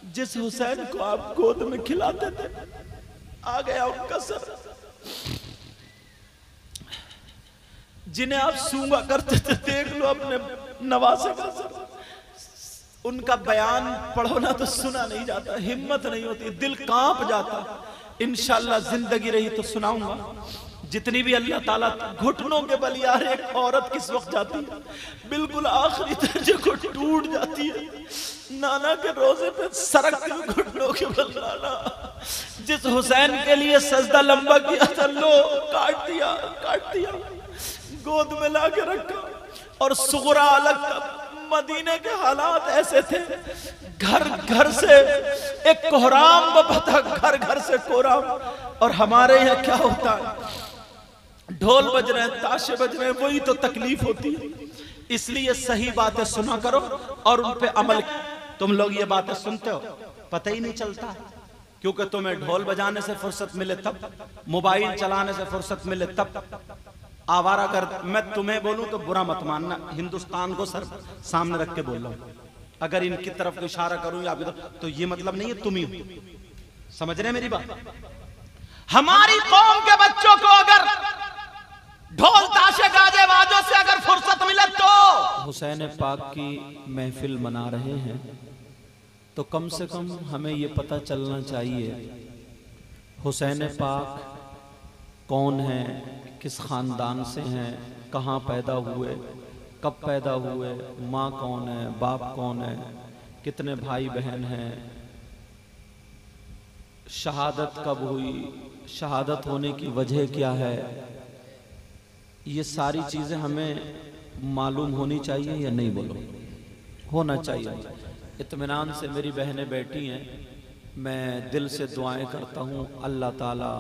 जिस हुसैन को आप गोद में खिलाते थे, आ गया उनका सर। जिन्हें आप सूंघा करते थे, देख लो अपने नवासे का सर। उनका बयान पढ़ो ना तो सुना नहीं जाता, हिम्मत नहीं होती, दिल कांप जाता। इंशाअल्लाह जिंदगी रही तो सुनाऊंगा। जितनी भी अल्लाह ताला घुटनों के बल, यार एक औरत किस वक्त जाती है बिल्कुल आखिरी दर्जे को टूट जाती है, नाना के रोजे पे सरकती हुई घुटनों के बल। नाना जिस हुसैन के लिए सजदा लंबा किया था, लो काट दिया, काट दिया, गोद में ला के रखा। और सुगरा अलग था। मदीने के हालात ऐसे थे, घर घर से एक कोहराम बाबा था, घर घर से कोहराम। और हमारे यहाँ क्या होता है, ढोल बज रहे हैं, ताशे बज रहे हैं, वही तो तकलीफ होती है। इसलिए सही बातें सुना करो और उन पे अमल। तुम लोग ये बातें सुनते हो, पता ही नहीं चलता, क्योंकि तुम्हें ढोल बजाने से फुर्सत मिले तब, मोबाइल चलाने से फुर्सत मिले तब, आवारा कर। मैं तुम्हें बोलूं तो बुरा मत मानना, हिंदुस्तान को सर सामने रख के बोल रहा हूं। अगर इनकी तरफ इशारा करूं या तो ये मतलब नहीं है तुम ही हो। समझ रहे मेरी बात? हमारी कौम के बच्चों को अगर ढोल ताशे गाजे वाजों से अगर फुर्सत मिले तो हुसैन पाक की महफिल मना रहे हैं, तो कम से कम हमें ये पता चलना चाहिए हुसैन पाक कौन है, किस खानदान से हैं, कहाँ पैदा हुए, कब पैदा हुए, माँ कौन है, बाप कौन है, कितने भाई बहन हैं, शहादत कब हुई, शहादत होने की वजह क्या है। ये सारी चीज़ें हमें मालूम होनी चाहिए या नहीं? बोलो, होना चाहिए। इत्मीनान से मेरी बहनें बैठी हैं, मैं दिल से दुआएं करता हूँ अल्लाह ताला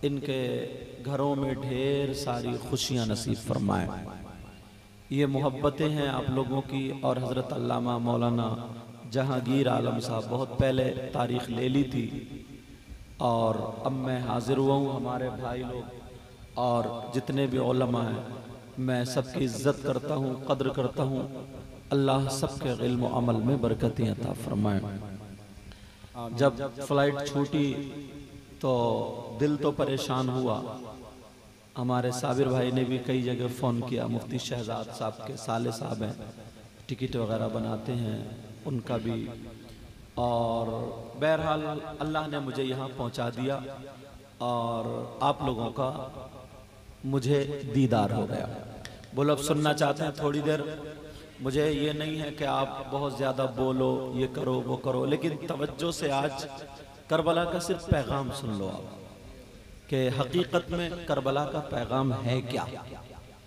इनके घरों में ढेर सारी खुशियाँ नसीब फरमाए। ये मोहब्बतें हैं आप लोगों की। और हज़रत अल्लामा मौलाना जहांगीर आलम साहब बहुत पहले तारीख़ ले ली थी, और अब मैं हाज़िर हुआ हूँ। हमारे भाई लोग और जितने भी उलमा हैं, मैं सबकी इज़्ज़त करता हूँ, कद्र करता हूँ। अल्लाह सबके इल्म व अमल में बरकतें अता फरमाए। जब फ़्लाइट छूटी तो दिल तो परेशान हुआ। हमारे साबिर भाई ने भी कई जगह फ़ोन किया, मुफ्ती शहजाद साहब के साले साहब हैं, टिकट वगैरह बनाते हैं, उनका भी। और बहरहाल अल्लाह ने मुझे यहाँ पहुँचा दिया और आप लोगों का मुझे दीदार हो गया। बोलो, अब सुनना चाहते हैं थोड़ी देर? मुझे ये नहीं है कि आप बहुत ज़्यादा बोलो, ये करो वो करो, लेकिन तवज्जो से आज करबला का सिर्फ पैगाम सुन लो आप, कि हकीकत में करबला का पैगाम है क्या।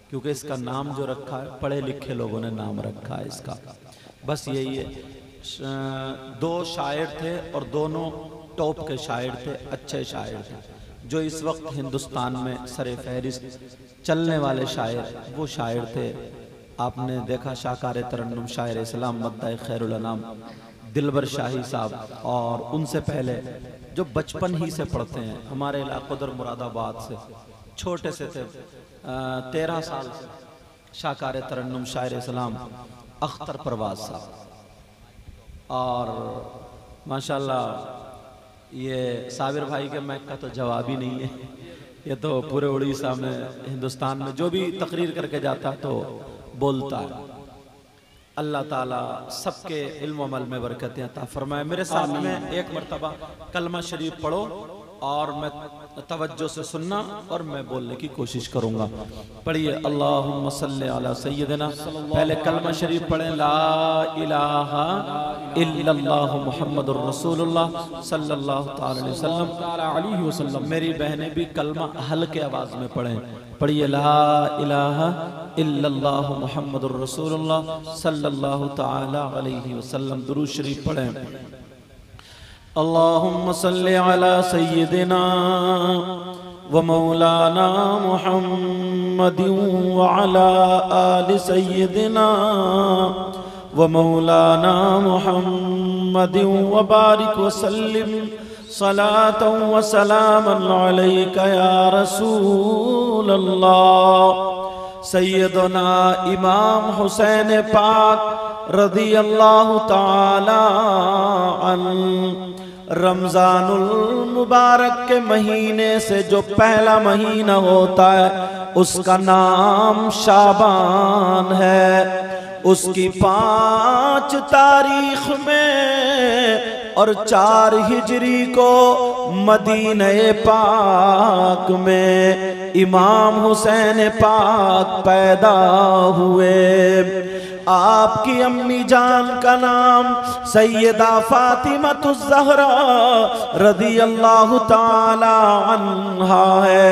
क्योंकि इसका नाम जो रखा है, पढ़े लिखे लोगों ने नाम रखा है इसका, बस यही है। दो शायर थे और दोनों टॉप के शायर थे, अच्छे शायर थे। जो इस वक्त हिंदुस्तान में सरे फहरिस्त चलने वाले शायर, वो शायर थे। आपने देखा शाकार तरन्नुम शायर इस्लाम मद्दाए खैरुल अनाम दिलबर शाही साहब, और उनसे पहले जो बचपन ही से पढ़ते हैं, हमारे इलाक़े उधर मुरादाबाद से छोटे से थे, 13 साल से शाकार तरन्नुम शायर इस्लाम अख्तर परवाज साहब। और माशाल्लाह ये साबिर भाई के मैक का तो जवाब ही नहीं है, ये तो पूरे उड़ीसा में, हिंदुस्तान में जो भी तकरीर करके जाता है तो बोलता है। अल्लाह ताला सबके इल्म अमल में बरकतें अता फरमाए। मेरे साथ में एक मरतबा कलमा शरीफ पढ़ो और मैं तवज्जो से सुनना और मैं बोलने की कोशिश करूँगा। पढ़िए, अल्लाहुम्मा सल्ली अला सय्यदिना। पहले कलमा शरीफ पढ़ें, ला इलाहा इल्लल्लाहु मुहम्मदुर रसूलुल्लाह सल्लल्लाहु अलैहि वसल्लम। मेरी बहनें भी कलमा हल्के आवाज़ में पढ़ें। पढ़िए, ला इलाहा इल्लल्लाहु मुहम्मदुर रसूलुल्लाह सल्लल्लाहु तआला अलैहि वसल्लम। दुरूद शरीफ पढ़ें। अल्लाहुम्मा सल्ली अला सय्यिदिना व मौलाना मुहम्मदिन व अला आलि सय्यिदिना व मौलाना मुहम्मदिन व बारिक व सल्लिम सलातन व सलामन अलैका या रसूल अल्लाह। सैयदना इमाम हुसैन पाक रज़ी अल्लाह ताला रमजानुल मुबारक के महीने से जो पहला महीना होता है उसका नाम शाबान है। उसकी 5 तारीख में और 4 हिजरी को मदीने पाक में इमाम हुसैन पाक पैदा हुए। आपकी अम्मी जान का नाम सैयदा फातिमतुज़ ज़हरा रज़ियल्लाहु ताला अन्हा है।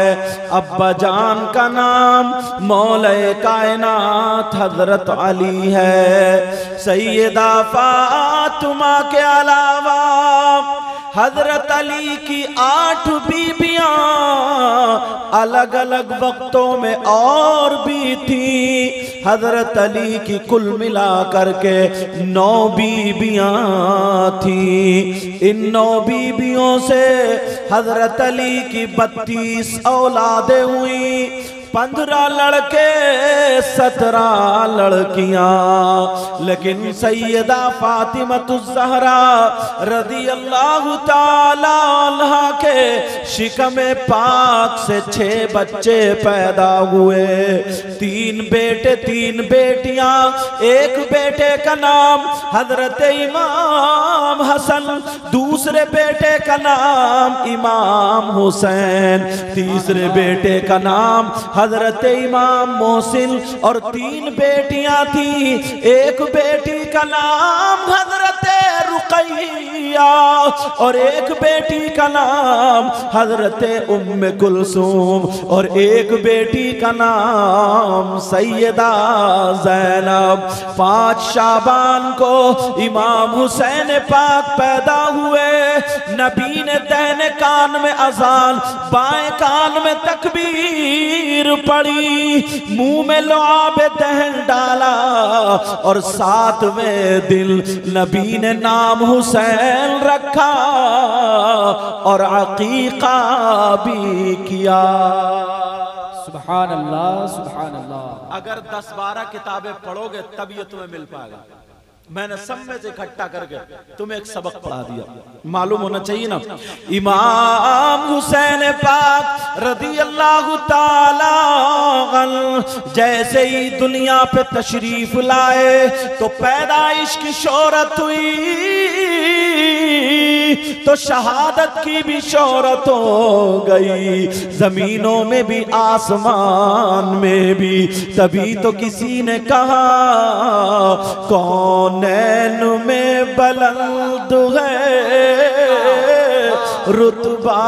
अब्बा जान का नाम मौला कायनात हज़रत अली है। सैयदा फातिमा के अलावा हजरत अली की 8 बीबियां अलग अलग वक्तों में और भी थी। हजरत अली की कुल मिला करके 9 बीबियां थी। इन 9 बीबियों से हजरत अली की 32 औलादें हुई। 15 लड़के 17 लड़कियां। लेकिन सैयदा फातिमतुज़ ज़हरा रज़ियल्लाहु ताला अन्हा के शिकमे पाक से 6 बच्चे पैदा हुए। 3 बेटे 3 बेटियां। एक बेटे का नाम हजरत इमाम हसन, दूसरे बेटे का नाम इमाम हुसैन, तीसरे बेटे का नाम हजरत इमाम मोहसिन और 3 बेटियां थी। एक बेटी का नाम हजरत रुकैया और एक बेटी का नाम हजरत उम्मे कुलसूम और एक बेटी का नाम सैयदा ज़ैनब। 5 शाबान को इमाम हुसैन पाक पैदा हुए। नबी ने दाहिने कान में अजान, बाएं कान में तकबीर पड़ी, मुंह में लुआब दहन डाला और 7वें दिन नबी ने नाम हुसैन रखा और अकीका भी किया। सुभान अल्लाह, सुभान अल्लाह। अगर 10-12 किताबें पढ़ोगे तब ये तुम्हें मिल पाएगा। मैंने सब में से इकट्ठा करके तुम्हें एक सबक पढ़ा दिया। मालूम होना चाहिए ना, इमाम हुसैन पाक रज़ियल्लाहु ताला अन्हु जैसे ही दुनिया पे तशरीफ लाए तो पैदाइश की शोहरत हुई तो शहादत की भी शोहरत हो गई। जमीनों में भी आसमान में भी। तभी तो किसी ने कहा कौनैन में बुलंद है रुतबा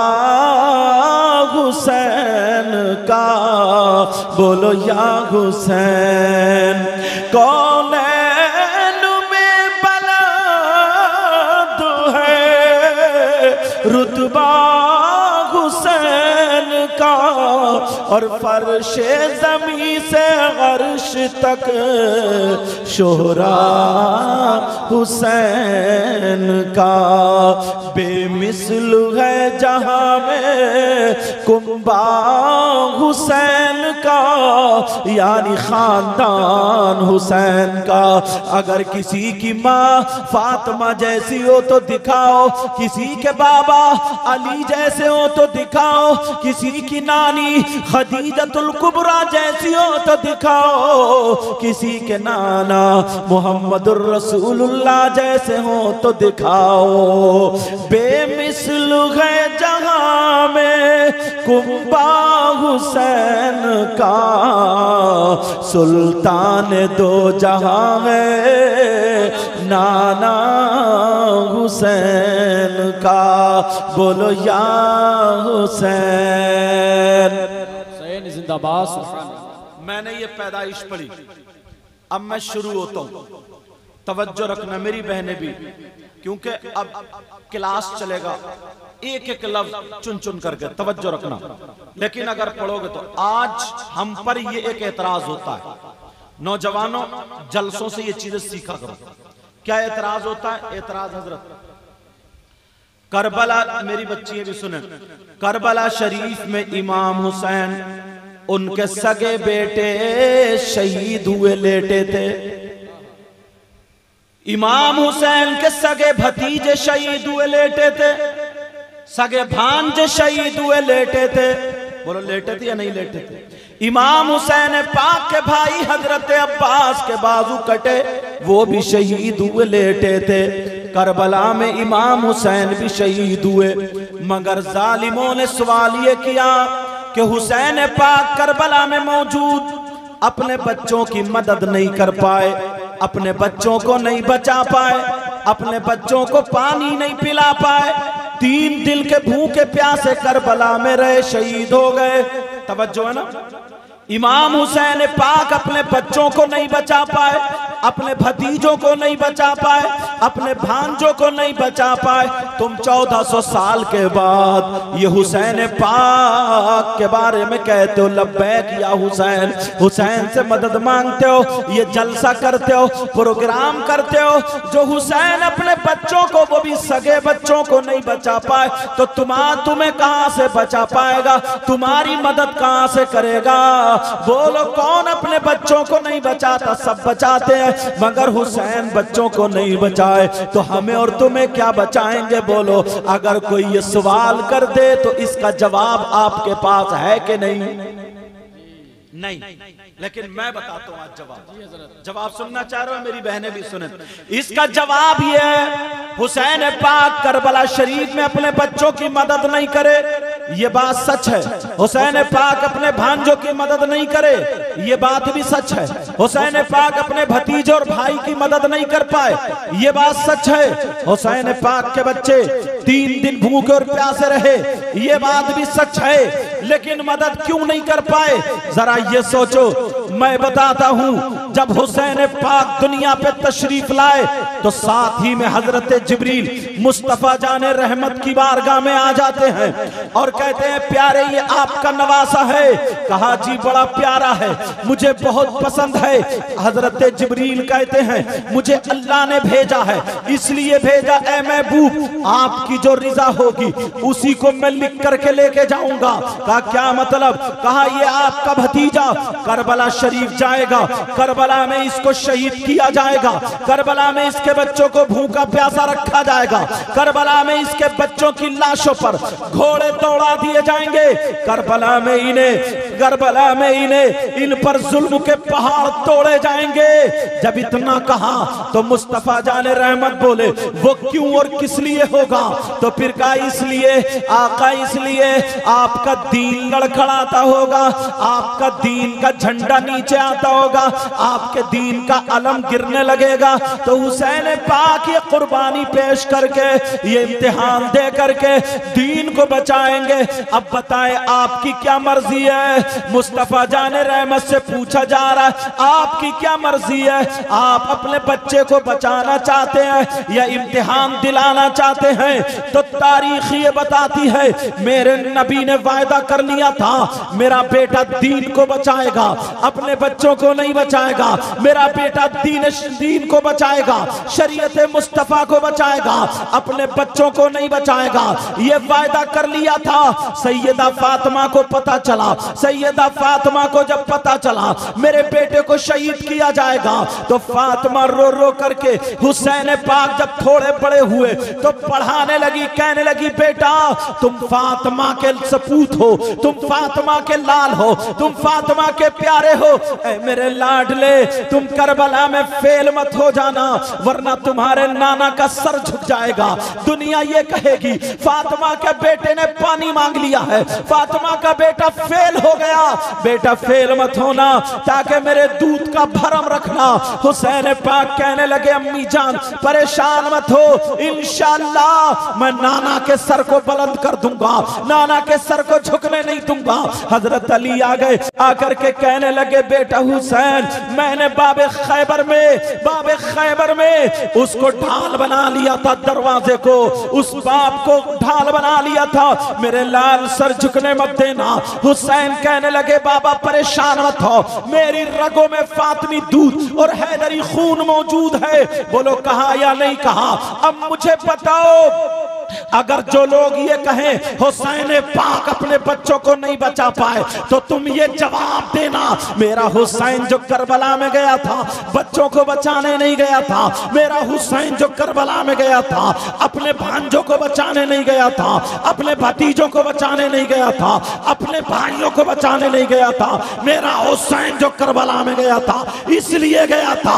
हुसैन का, बोलो या हुसैन। कौनैन में बुलंद है रुतबा हुसैन का और फर्शे ज़मीं से अर्श तक शोहरा हुसैन का। बेमिसल है जहां में कुंबा हुसैन का, यानी खानदान हुसैन का। अगर किसी की माँ फातिमा जैसी हो तो दिखाओ, किसी के बाबा अली जैसे हो तो दिखाओ, किसी की नानी खदीजतुल कुबरा जैसी हो तो दिखाओ, किसी के नाना मुहम्मदुर रसूलुल्लाह जैसे हो तो दिखाओ। बेमिसल है जहां में कुंबा हुसैन का, सुल्तान दो जहां है नाना हुसैन का, बोलो या हुसैन। हुसैन जिंदाबाद, सुभान अल्लाह। मैंने ये पैदाइश पढ़ी, अब मैं शुरू होता हूं। तवज्जो रखना मेरी बहनें भी, क्योंकि अब क्लास चलेगा, एक एक लफ्ज चुन चुन करके तवज्जो रखना। लेकिन अगर पढ़ोगे तो आज हम पर ये एक एतराज होता है, नौजवानों जलसों से ये चीजें सीखा करो। क्या एतराज होता है? एतराज हजरत करबला, मेरी बच्ची भी सुने, करबला शरीफ में इमाम हुसैन उनके सगे बेटे शहीद हुए, लेटे थे। इमाम हुसैन के सगे भतीजे शहीद हुए लेटे थे, सगे भांजे शहीद हुए लेटे थे। बोलो लेटे थे या नहीं लेटे थे? इमाम हुसैन पाक के भाई हजरत अब्बास के बाजू कटे, वो भी शहीद हुए लेटे थे। करबला में इमाम हुसैन भी शहीद हुए, मगर जालिमों ने सवाल ये किया कि हुसैन पाक करबला में मौजूद अपने बच्चों की मदद नहीं कर पाए, अपने बच्चों को नहीं बचा पाए, अपने बच्चों को पानी नहीं पिला पाए, 3 दिन के भूखे प्यासे करबला में रहे, शहीद हो गए। तवज्जो है ना? इमाम हुसैन पाक अपने बच्चों को नहीं बचा पाए, अपने भतीजों को नहीं बचा पाए, अपने भांजों को नहीं बचा पाए। तुम 1400 साल के बाद ये हुसैन पाक के बारे में कहते हो लब्बैक या हुसैन, हुसैन से मदद मांगते हो, ये जलसा करते हो, प्रोग्राम करते हो। जो हुसैन अपने बच्चों को, वो भी सगे बच्चों को नहीं बचा पाए, तो तुम्हें कहां से बचा पाएगा? तुम्हारी मदद कहां से करेगा? बोलो कौन अपने बच्चों को नहीं बचाता? सब बचाते हैं, मगर हुसैन बच्चों को नहीं बचाए तो हमें और तुम्हें क्या बचाएंगे? बोलो, अगर कोई ये सवाल कर दे तो इसका जवाब आपके पास है कि नहीं? नहीं, लेकिन मैं बताता हूं आज जवाब सुनना चाह रहे हो मेरी बहनें भी सुने। इसका जवाब ये है, हुसैन पाक करबला शरीफ में अपने बच्चों की मदद नहीं करे, ये बात सच है। हुसैन पाक अपने भांजों की मदद नहीं करे, ये बात भी सच है। हुसैन पाक अपने भतीजे और भाई की मदद नहीं कर पाए, ये बात सच है। हुसैन पाक के बच्चे 3 दिन भूखे और प्यासे रहे, ये बात भी सच है। लेकिन मदद क्यों नहीं कर पाए? जरा ये सोचो। मैं बताता हूं, जब हुसैन पाक दुनिया पे तशरीफ लाए तो साथ ही में हजरत जिब्रील मुस्तफा जाने रहमत की बारगाह में आ जाते हैं और कहते हैं प्यारे ये आपका नवासा है। कहा जी बड़ा प्यारा है, मुझे बहुत पसंद है। हजरत जिब्रील कहते हैं मुझे अल्लाह ने भेजा है, इसलिए भेजा ए महबूब, आपकी जो रिजा होगी उसी को मैं लिख करके लेके जाऊंगा। कहा क्या मतलब? कहा ये आपका भतीजा करबला शरीफ जाएगा, करबला में इसको शहीद किया जाएगा, करबला में इसके बच्चों को भूखा प्यासा रखा जाएगा, करबला में इसके बच्चों की लाशों पर घोड़े दौड़ा दिए जाएंगे, करबला में इन्हें इन पर जुल्म के पहाड़ तोड़े जाएंगे। जब इतना कहा तो मुस्तफा जाने रहमत बोले वो क्यों और किस लिए होगा? तो फिर कहा इसलिए आका, इसलिए आपका दीन लड़खड़ाता होगा, आपका दीन का झंडा नीचे आता होगा, आपके दीन का अलम गिरने लगेगा। तो हुसैन पाक ये कुर्बानी पेश करके, ये इम्तिहान दे करके दीन को बचाएंगे। अब बताएं आपकी क्या मर्जी है? मुस्तफा जाने रहमत से पूछा जा रहा है आपकी क्या मर्जी है? आप अपने बच्चे को बचाना चाहते हैं या इम्तिहान दिलाना चाहते हैं? तो तारीख ये बताती है मेरे नबी ने वायदा कर लिया था मेरा बेटा दीन को बचाएगा, अपने बच्चों को नहीं बचाएगा। मेरा बेटा दीन को बचाएगा, शरीयत मुस्तफा को बचाएगा, अपने बच्चों को नहीं बचाएगा। ये वायदा कर लिया था। सैयदा फातिमा को पता चला, सैयदा फातिमा को जब पता चला मेरे बेटे को शहीद किया जाएगा, तो फातिमा रो रो करके हुसैन पाक जब थोड़े बड़े हुए तो पढ़ाने लगी, कहने लगी बेटा तुम फातिमा के सपूत हो, तुम फातिमा के लाल हो, तुम फातिमा के प्यारे हो। ऐ मेरे लाडले, तुम करबला में फेल मत हो जाना, वरना तुम्हारे नाना का सर झुक जाएगा। दुनिया ये कहेगी फातिमा के बेटे ने पानी मांग लिया है, फातिमा का बेटा फेल हो गया। बेटा फेल मत होना, ताकि मेरे दूध का भरम रखना। हुसैन पाक कहने लगे अम्मी जान परेशान मत हो, इंशाअल्लाह मैं नाना के सर को बुलंद कर दूंगा, नाना के सर को झुकने नहीं दूंगा। हजरत अली आ गए, आकर के कहने लगे बेटा हुसैन मैंने बाबे खैबर में उसको ढाल बना लिया था, दरवाजे को, उस बाप को ढाल बना लिया था, मेरे लाल सर झुकने मत देना। हुसैन कहने लगे बाबा परेशान मत हो, मेरी रगों में फातिमी दूध और हैदरी खून मौजूद है। बोलो कहा या नहीं कहा? अब मुझे बताओ अगर जो लोग ये कहें हुसैन पाक अपने बच्चों को नहीं बचा पाए, तो तुम ये जवाब देना, मेरा हुसैन जो करबला में गया था बच्चों को बचाने नहीं गया था, मेरा हुसैन जो करबला में गया था अपने भांजों को बचाने नहीं गया था, अपने भतीजों को बचाने नहीं गया था, अपने भाइयों को बचाने नहीं गया था, मेरा हुसैन जो करबला में गया था इसलिए गया था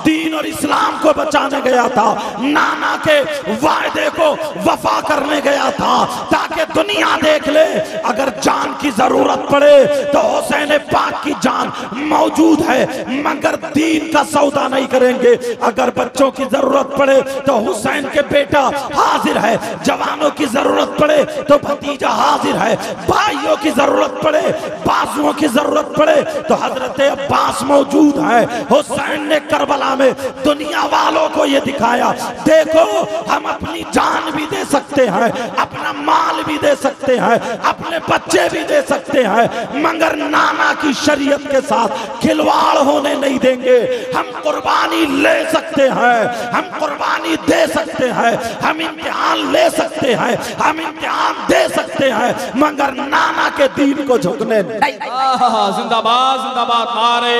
दीन और इस्लाम को बचाने गया था, नाना के वायदे को वफा करने गया था, ताकि दुनिया देख ले अगर जान की जरूरत पड़े तो हुसैन पाक की जान मौजूद है, मगर दीन का सौदा नहीं करेंगे। अगर बच्चों की जरूरत पड़े तो हुसैन के बेटा हाजिर है, जवानों की जरूरत पड़े तो भतीजा हाजिर है, भाइयों की जरूरत पड़े, बाजुओं की जरूरत पड़े तो हजरत अब्बास मौजूद है। हुसैन ने करबला में दुनिया वालों को यह दिखाया, देखो हम अपनी जान भी दे सकते हैं, अपना माल भी दे सकते हैं, अपने बच्चे भी दे सकते हैं, मगर नाना की शरीयत के साथ खिलवाड़ होने नहीं देंगे। हम कुर्बानी ले सकते हैं, हम कुर्बानी दे सकते हैं, हम इम्तिहान ले सकते हैं, हम इम्तिहान दे सकते हैं, मगर नाना के दीन को झुकने नहीं। जिंदाबाद जिंदाबाद, नारे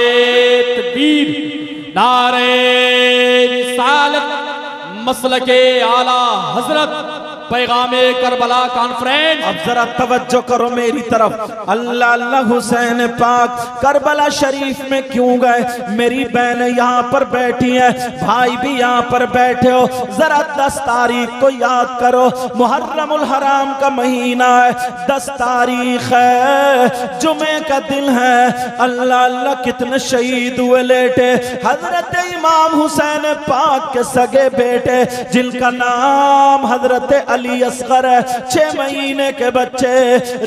तकबीर, नारे रिसालत, मसलके आला हजरत, पैगामे करबला कॉन्फ्रेंस। अब जरा तवज्जो करो मेरी तरफ। अल्लाह अल्लाह, हुसैन पाक करबला शरीफ में क्यों गए? मेरी बहन यहाँ पर बैठी है, भाई भी यहाँ पर बैठे हो, जरा 10 तारीख को याद करो, मुहर्रमुल हराम का महीना है, 10 तारीख है, जुमे का दिन है। अल्लाह अल्लाह, कितने शहीद हुए लेटे। हजरत इमाम हुसैन पाक के सगे बेटे जिनका नाम हजरत अली असगर है, 6 महीने के बच्चे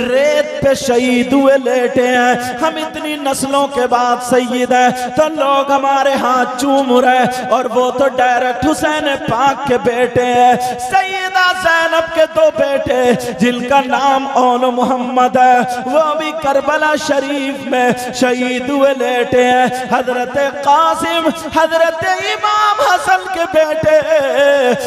रेत पे शहीद हुए लेटे हैं। हम इतनी नस्लों के बाद सैयद हैं तो लोग हमारे हाथ चूम रहे, और वो तो डायरेक्ट हुसैन पाक के बेटे हैं। सैयदा ज़ैनब के 2 बेटे जिनका नाम ओन मोहम्मद है, वो भी करबला शरीफ में शहीद हुए लेटे हैं। हजरत कासिम हजरत इमाम हसन के बेटे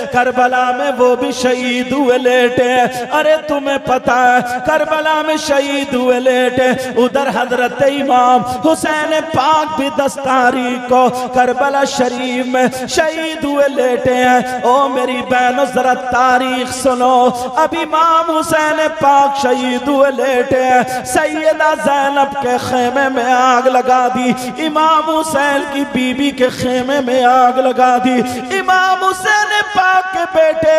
करबला में वो भी शहीद हुए लेटे। अरे तुम्हें पता है करबला में शहीद हुए लेटे, उधर हजरत इमाम हुसैन पाक भी 10 तारीख को करबला शरीफ में शहीद हुए लेटे हैं। ओ मेरी बहनों, जरा तारीख सुनो। अब इमाम हुसैन पाक शहीद हुए लेटे हैं, सैयदा ज़ैनब के खेमे में आग लगा दी, इमाम हुसैन की बीबी के खेमे में आग लगा दी। इमाम हुसैन पाक के बेटे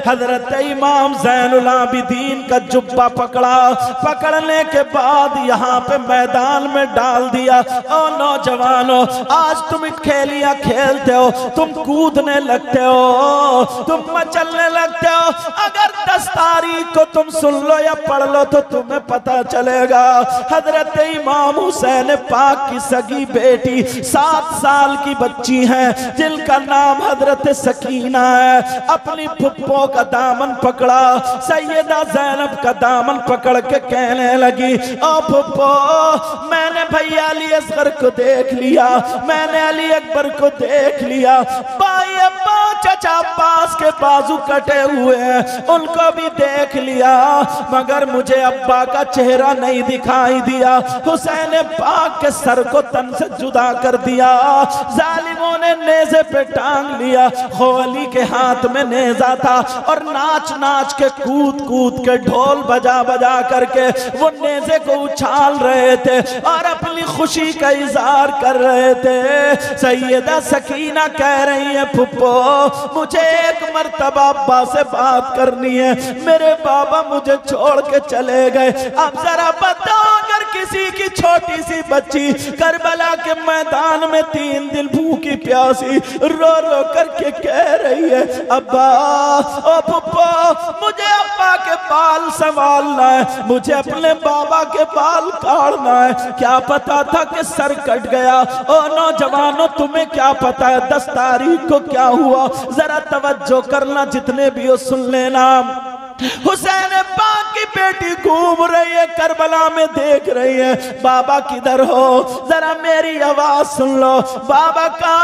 हजरत इमाम ज़ैनुल आबिदीन का जुब्बा पकड़ा, पकड़ने के बाद यहाँ पे मैदान में डाल दिया। और नौजवानों, आज तुम खेलियां खेलते हो, तुम कूदने लगते हो, तुम मचलने लगते हो, अगर 10 तारीख को तुम सुन लो या पढ़ लो तो तुम्हें पता चलेगा। हजरत इमाम हुसैन पाक की सगी बेटी 7 साल की बच्ची है जिनका नाम हजरत सकीना है, अपनी फुप्पो का दामन पकड़ा, सैयदा ज़ैनब का दामन पकड़ के कहने लगी, ओ फुप्पो, मैंने भैया अली असगर को देख लिया, मैंने अली अकबर को देख लिया, भाई अब्बा चाचा अब्बास के बाजू कटे हुए हैं उनको भी देख लिया, मगर मुझे अब्बा का चेहरा नहीं दिखाई दिया। हुसैन पाक के सर को तन से जुदा कर दिया, जालिमों ने नेज़े पे टांग लिया। खोली के हाथ में नेज़ा था और नाच नाच के कूद कूद के ढोल बजा बजा करके वो नेज़े को उछाल रहे थे और अपनी खुशी का इजहार कर रहे थे। सैयदा सकीना कह रही है, फुप्पो, मुझे एक मर्तबा अब्बा से बात करनी है, मेरे बाबा मुझे छोड़ के चले गए। अब जरा बताओ, अगर किसी की छोटी सी बच्ची करबला के मैदान में 3 दिन भूखी प्यासी रो रो करके कह रही है, अब्बा, ओ फुप्पो, मुझे अब्बा के बाल संभालना है, मुझे अपने बाबा के बाल काटना है, क्या पता था कि सर कट गया। ओ नौजवानों, तुम्हें क्या पता है 10 तारीख को क्या हुआ? जरा तवज्जो करना, जितने भी हो सुन लेना। हुसैन पाक की बेटी घूम रही है, करबला में देख रही है बाबा किधर हो, जरा मेरी आवाज सुन लो, बाबा का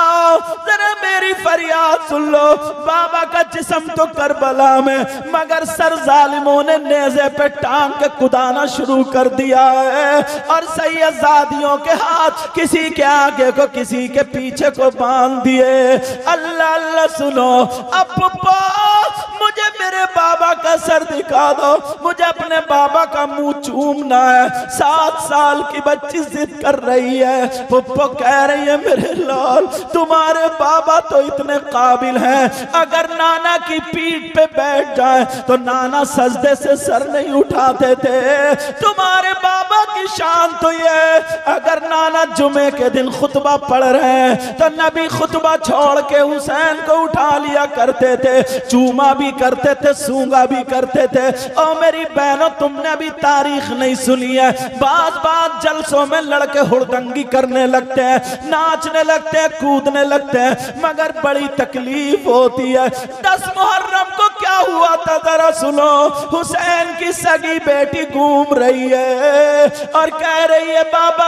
जरा मेरी फरियाद सुन लो। बाबा का जिस्म तो करबला में, मगर सर जालिमों ने नेज़े पे टांग के कुदाना शुरू कर दिया है और सैयदादियों के हाथ किसी के आगे को किसी के पीछे को बांध दिए। अल्लाह अल्लाह सुनो, अब मुझे मेरे बाबा का सर दिखा दो, मुझे अपने बाबा का मुंह चूमना है। 7 साल की बच्ची जिद कर रही है, पुप्पो कह रही है मेरे लाल तुम्हारे बाबा तो इतने काबिल हैं, अगर नाना की पीठ पे बैठ जाए तो नाना सजदे से सर नहीं उठाते थे। तुम्हारे बाबा की शान तो ये, अगर नाना जुमे के दिन खुतबा पढ़ रहे हैं तो नबी खुतबा छोड़ के हुसैन को उठा लिया करते थे, चूमा भी करते थे, सूंगा भी करते थे। और मेरी बहनों तुमने अभी तारीख नहीं सुनी है, बात जलसों में लड़के हुड़दंगी करने लगते हैं, नाचने लगते हैं, कूदने लगते हैं, मगर बड़ी तकलीफ होती है। 10 मुहर्रम को क्या हुआ था जरा सुनो, हुसैन की सगी बेटी घूम रही है और कह रही है बाबा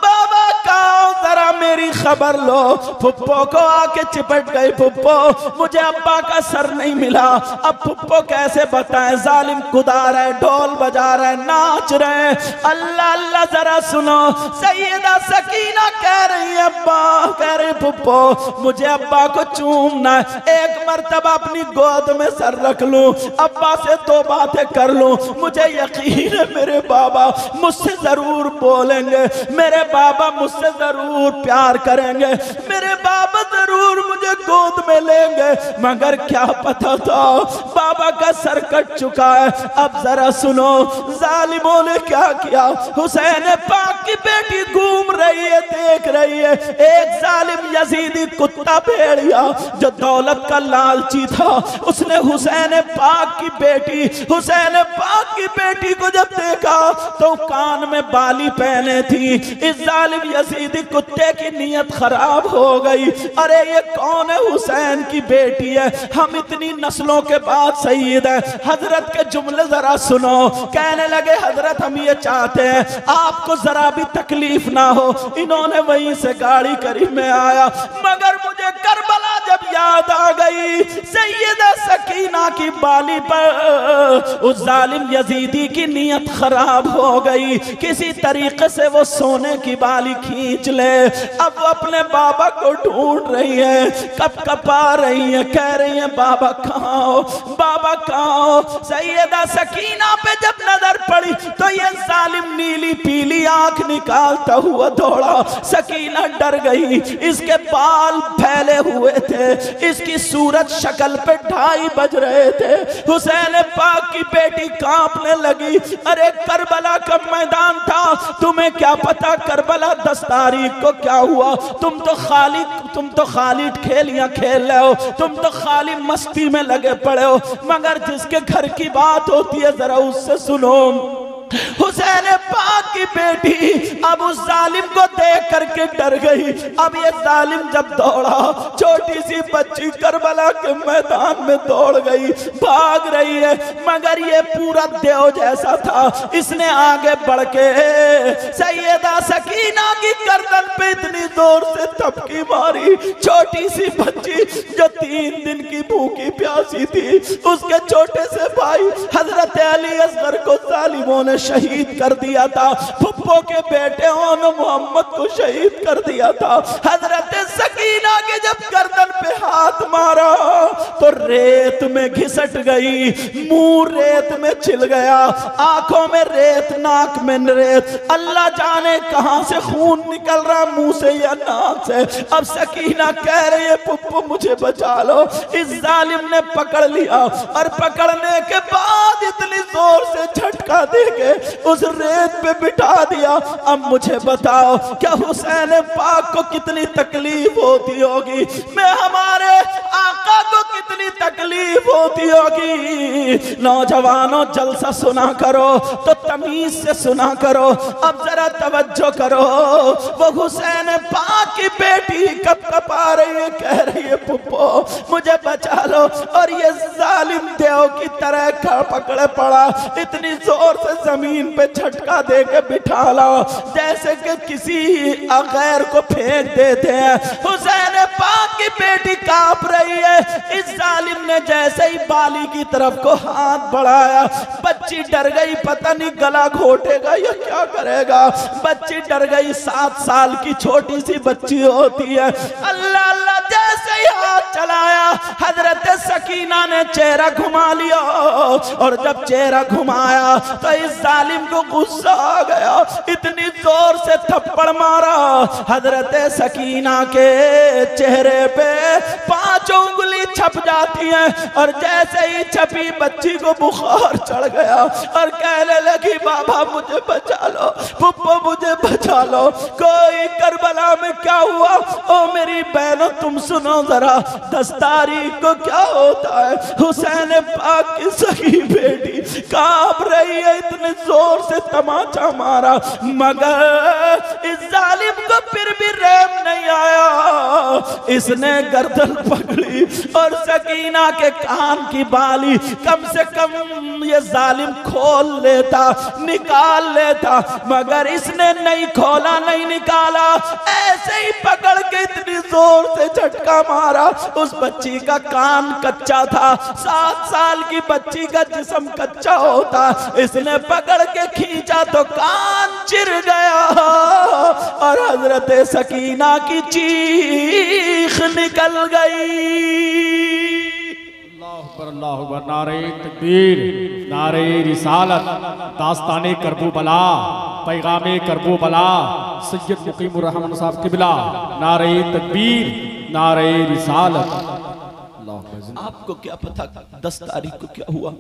बाबा का जरा मेरी खबर लो। फुप्पो को आके चिपट गई, फुप्पो मुझे अब्बा का सर नहीं मिला। अब फुप्पो कैसे बताएं, जालिम कुदा रहे, ढोल बजा रहे, नाच रहे। अल्लाह अल्लाह जरा सुनो, सैयदा सकीना कह रही है अब्बा, कह रही फुप्पो मुझे अब्बा को चूमना है, एक मर्तबा अपनी गोद में सर रख लूं, अब्बा से 2 बातें कर लूं, मुझे यकीन है मेरे बाबा मुझसे जरूर बोलेंगे, मेरे बाबा मुझसे जरूर प्यार करेंगे, मेरे बाबा जरूर मुझे गोद में लेंगे। मगर क्या पता था बाबा का सर कट चुका है। अब जरा सुनो जालिमों ने क्या किया, हुसैन पाक की बेटी घूम रही है, देख रही है, एक जालिम यजीदी कुत्ता भेड़िया जो दौलत का लालची था, उसने हुसैन पाक की बेटी को जब देखा तो कान में बाली पहने थी। इस जालिम यजीदी कुत्ते की नीयत खराब हो गई, अरे ये कौन है, हुसैन की बेटी है, हम इतनी नस्लों के बाद सईद है। हजरत के जुमले जरा सुनो, कहने लगे हजरत हम ये चाहते हैं आपको जरा भी तकलीफ ना हो। इन्होंने वहीं से गाड़ी करी, मैं आया, मगर मुझे करबला जब याद आ गई, सैयदा सकीना की बाली पर उस जालिम यजीदी की नीयत खराब हो गई, किसी तरीके से वो सोने की बाली खींच ले। अब वो अपने बाबा को ढूंढ रही है, कपकपा रही है, कह रही है बाबा कहाँ हो, बाबा कहाँ हो। सैयदा सकीना पे जब नजर पड़ी तो ये जालिम नीली पीली आंख निकालता हुआ दौड़ा। सकीना डर गई, इसके बाल फैले हुए थे, इसकी सूरत शक्ल पे 2:30 बज रहे थे। हुसैन पाक की बेटी कांपने लगी, अरे करबला का मैदान था, तुम्हें क्या पता करबला 10 तारीख को क्या हुआ, तुम तो खाली खेलियां खेल रहे हो, तुम तो खाली मस्ती में लगे पड़े हो, मगर जिसके घर की बात होती है जरा उससे सुनो। हुसैन पाक की बेटी अब उस जालिम को देख करके डर गई। अब ये जालिम जब दौड़ा, छोटी सी बच्ची करबला के मैदान में दौड़ गई, भाग रही है, मगर ये पूरा देव जैसा था, इसने आगे बढ़ के सैयदा सकीना की गर्दन पे इतनी जोर से थपकी मारी। छोटी सी बच्ची जो 3 दिन की भूखी प्यासी थी, उसके छोटे से भाई हजरत अली असगर को जालिमों ने शहीद कर दिया था, फुप्पो के बेटे ने मोहम्मद को शहीद कर दिया था। हजरत सकीना के जब गर्दन पे हाथ मारा तो रेत में घिसट गई, मुंह रेत में छिल गया, आंखों में रेत, नाक में रेत, अल्लाह जाने कहां से खून निकल रहा, मुंह से या नाक से। अब सकीना कह रही है फुप्पो मुझे बचा लो। इस जालिम ने पकड़ लिया और पकड़ने के बाद इतनी जोर से झटका देके उस रेत पे बिठा दिया। अब मुझे बताओ क्या हुसैन पाक को कितनी तकलीफ होती होगी। मैं हमारे आका को कितनी तकलीफ होती होगी। नौजवानों जलसा सुना करो तो तमीज से सुना करो। अब जरा तवज्जो करो, वो हुसैन पाक की बेटी कब कब आ रही है, कह रही है पुप्पो मुझे बचा लो, और ये जालिम देव की तरह पकड़े पड़ा, इतनी जोर से जमीन पे झटका दे के बिठा लो जैसे कि किसी गैर को फेंक देते हैं। हुसैन पाक की बेटी कांप रही है। इस जालिम ने जैसे ही बाली की तरफ को हाथ बढ़ाया, बच्ची डर गई, पता नहीं गला घोटेगा या क्या करेगा। बच्ची डर गई, 7 साल की छोटी सी बच्ची होती है। अल्लाह अल्लाह जैसे ही हाथ चलाया, हजरत सकीना ने चेहरा घुमा लिया, और जब चेहरा घुमाया तो इस जालिम को गुस्सा आ गया, इतनी जोर से थप्पड़ मारा, हजरत सकीना के चेहरे पे 5 उंगली छप जाती है, और जैसे ही छपी बच्ची को बुखार चढ़ गया और कहने लगी बाबा मुझे बचा लो, पुप्पो मुझे बचा लो, कोई करबला में क्या हुआ। ओ मेरी बहनों तुम सुनो जरा, 10 तारीख को क्या होता है। हुसैन पाक की सगी बेटी कांप रही है, इतने जोर से तमाचा मारा, मगर इस जालिम को फिर भी रहम नहीं आया। इसने गर्दन पकड़ी और सकीना के कान की बाली कम से कम ये जालिम खोल लेता, निकाल लेता, मगर इसने नहीं खोला, नहीं निकाला, ऐसे ही पकड़ के इतनी जोर से झटका मारा। उस बच्ची का कान कच्चा था, 7 साल की बच्ची का जिस्म कच्चा होता, इसने पकड़ के खींचा तो कान चिर गया, और हजरत सकीना की चीख निकल गई। अल्लाह अकबर, नारे तकबीर, नारे रिसालत, दास्ताने करबला, पैगामे करबला, सैयद मुकीमुर रहमान साहब किबला, नारे तकबीर, नारे रिसालत। आपको क्या पता 10 तारीख को क्या हुआ,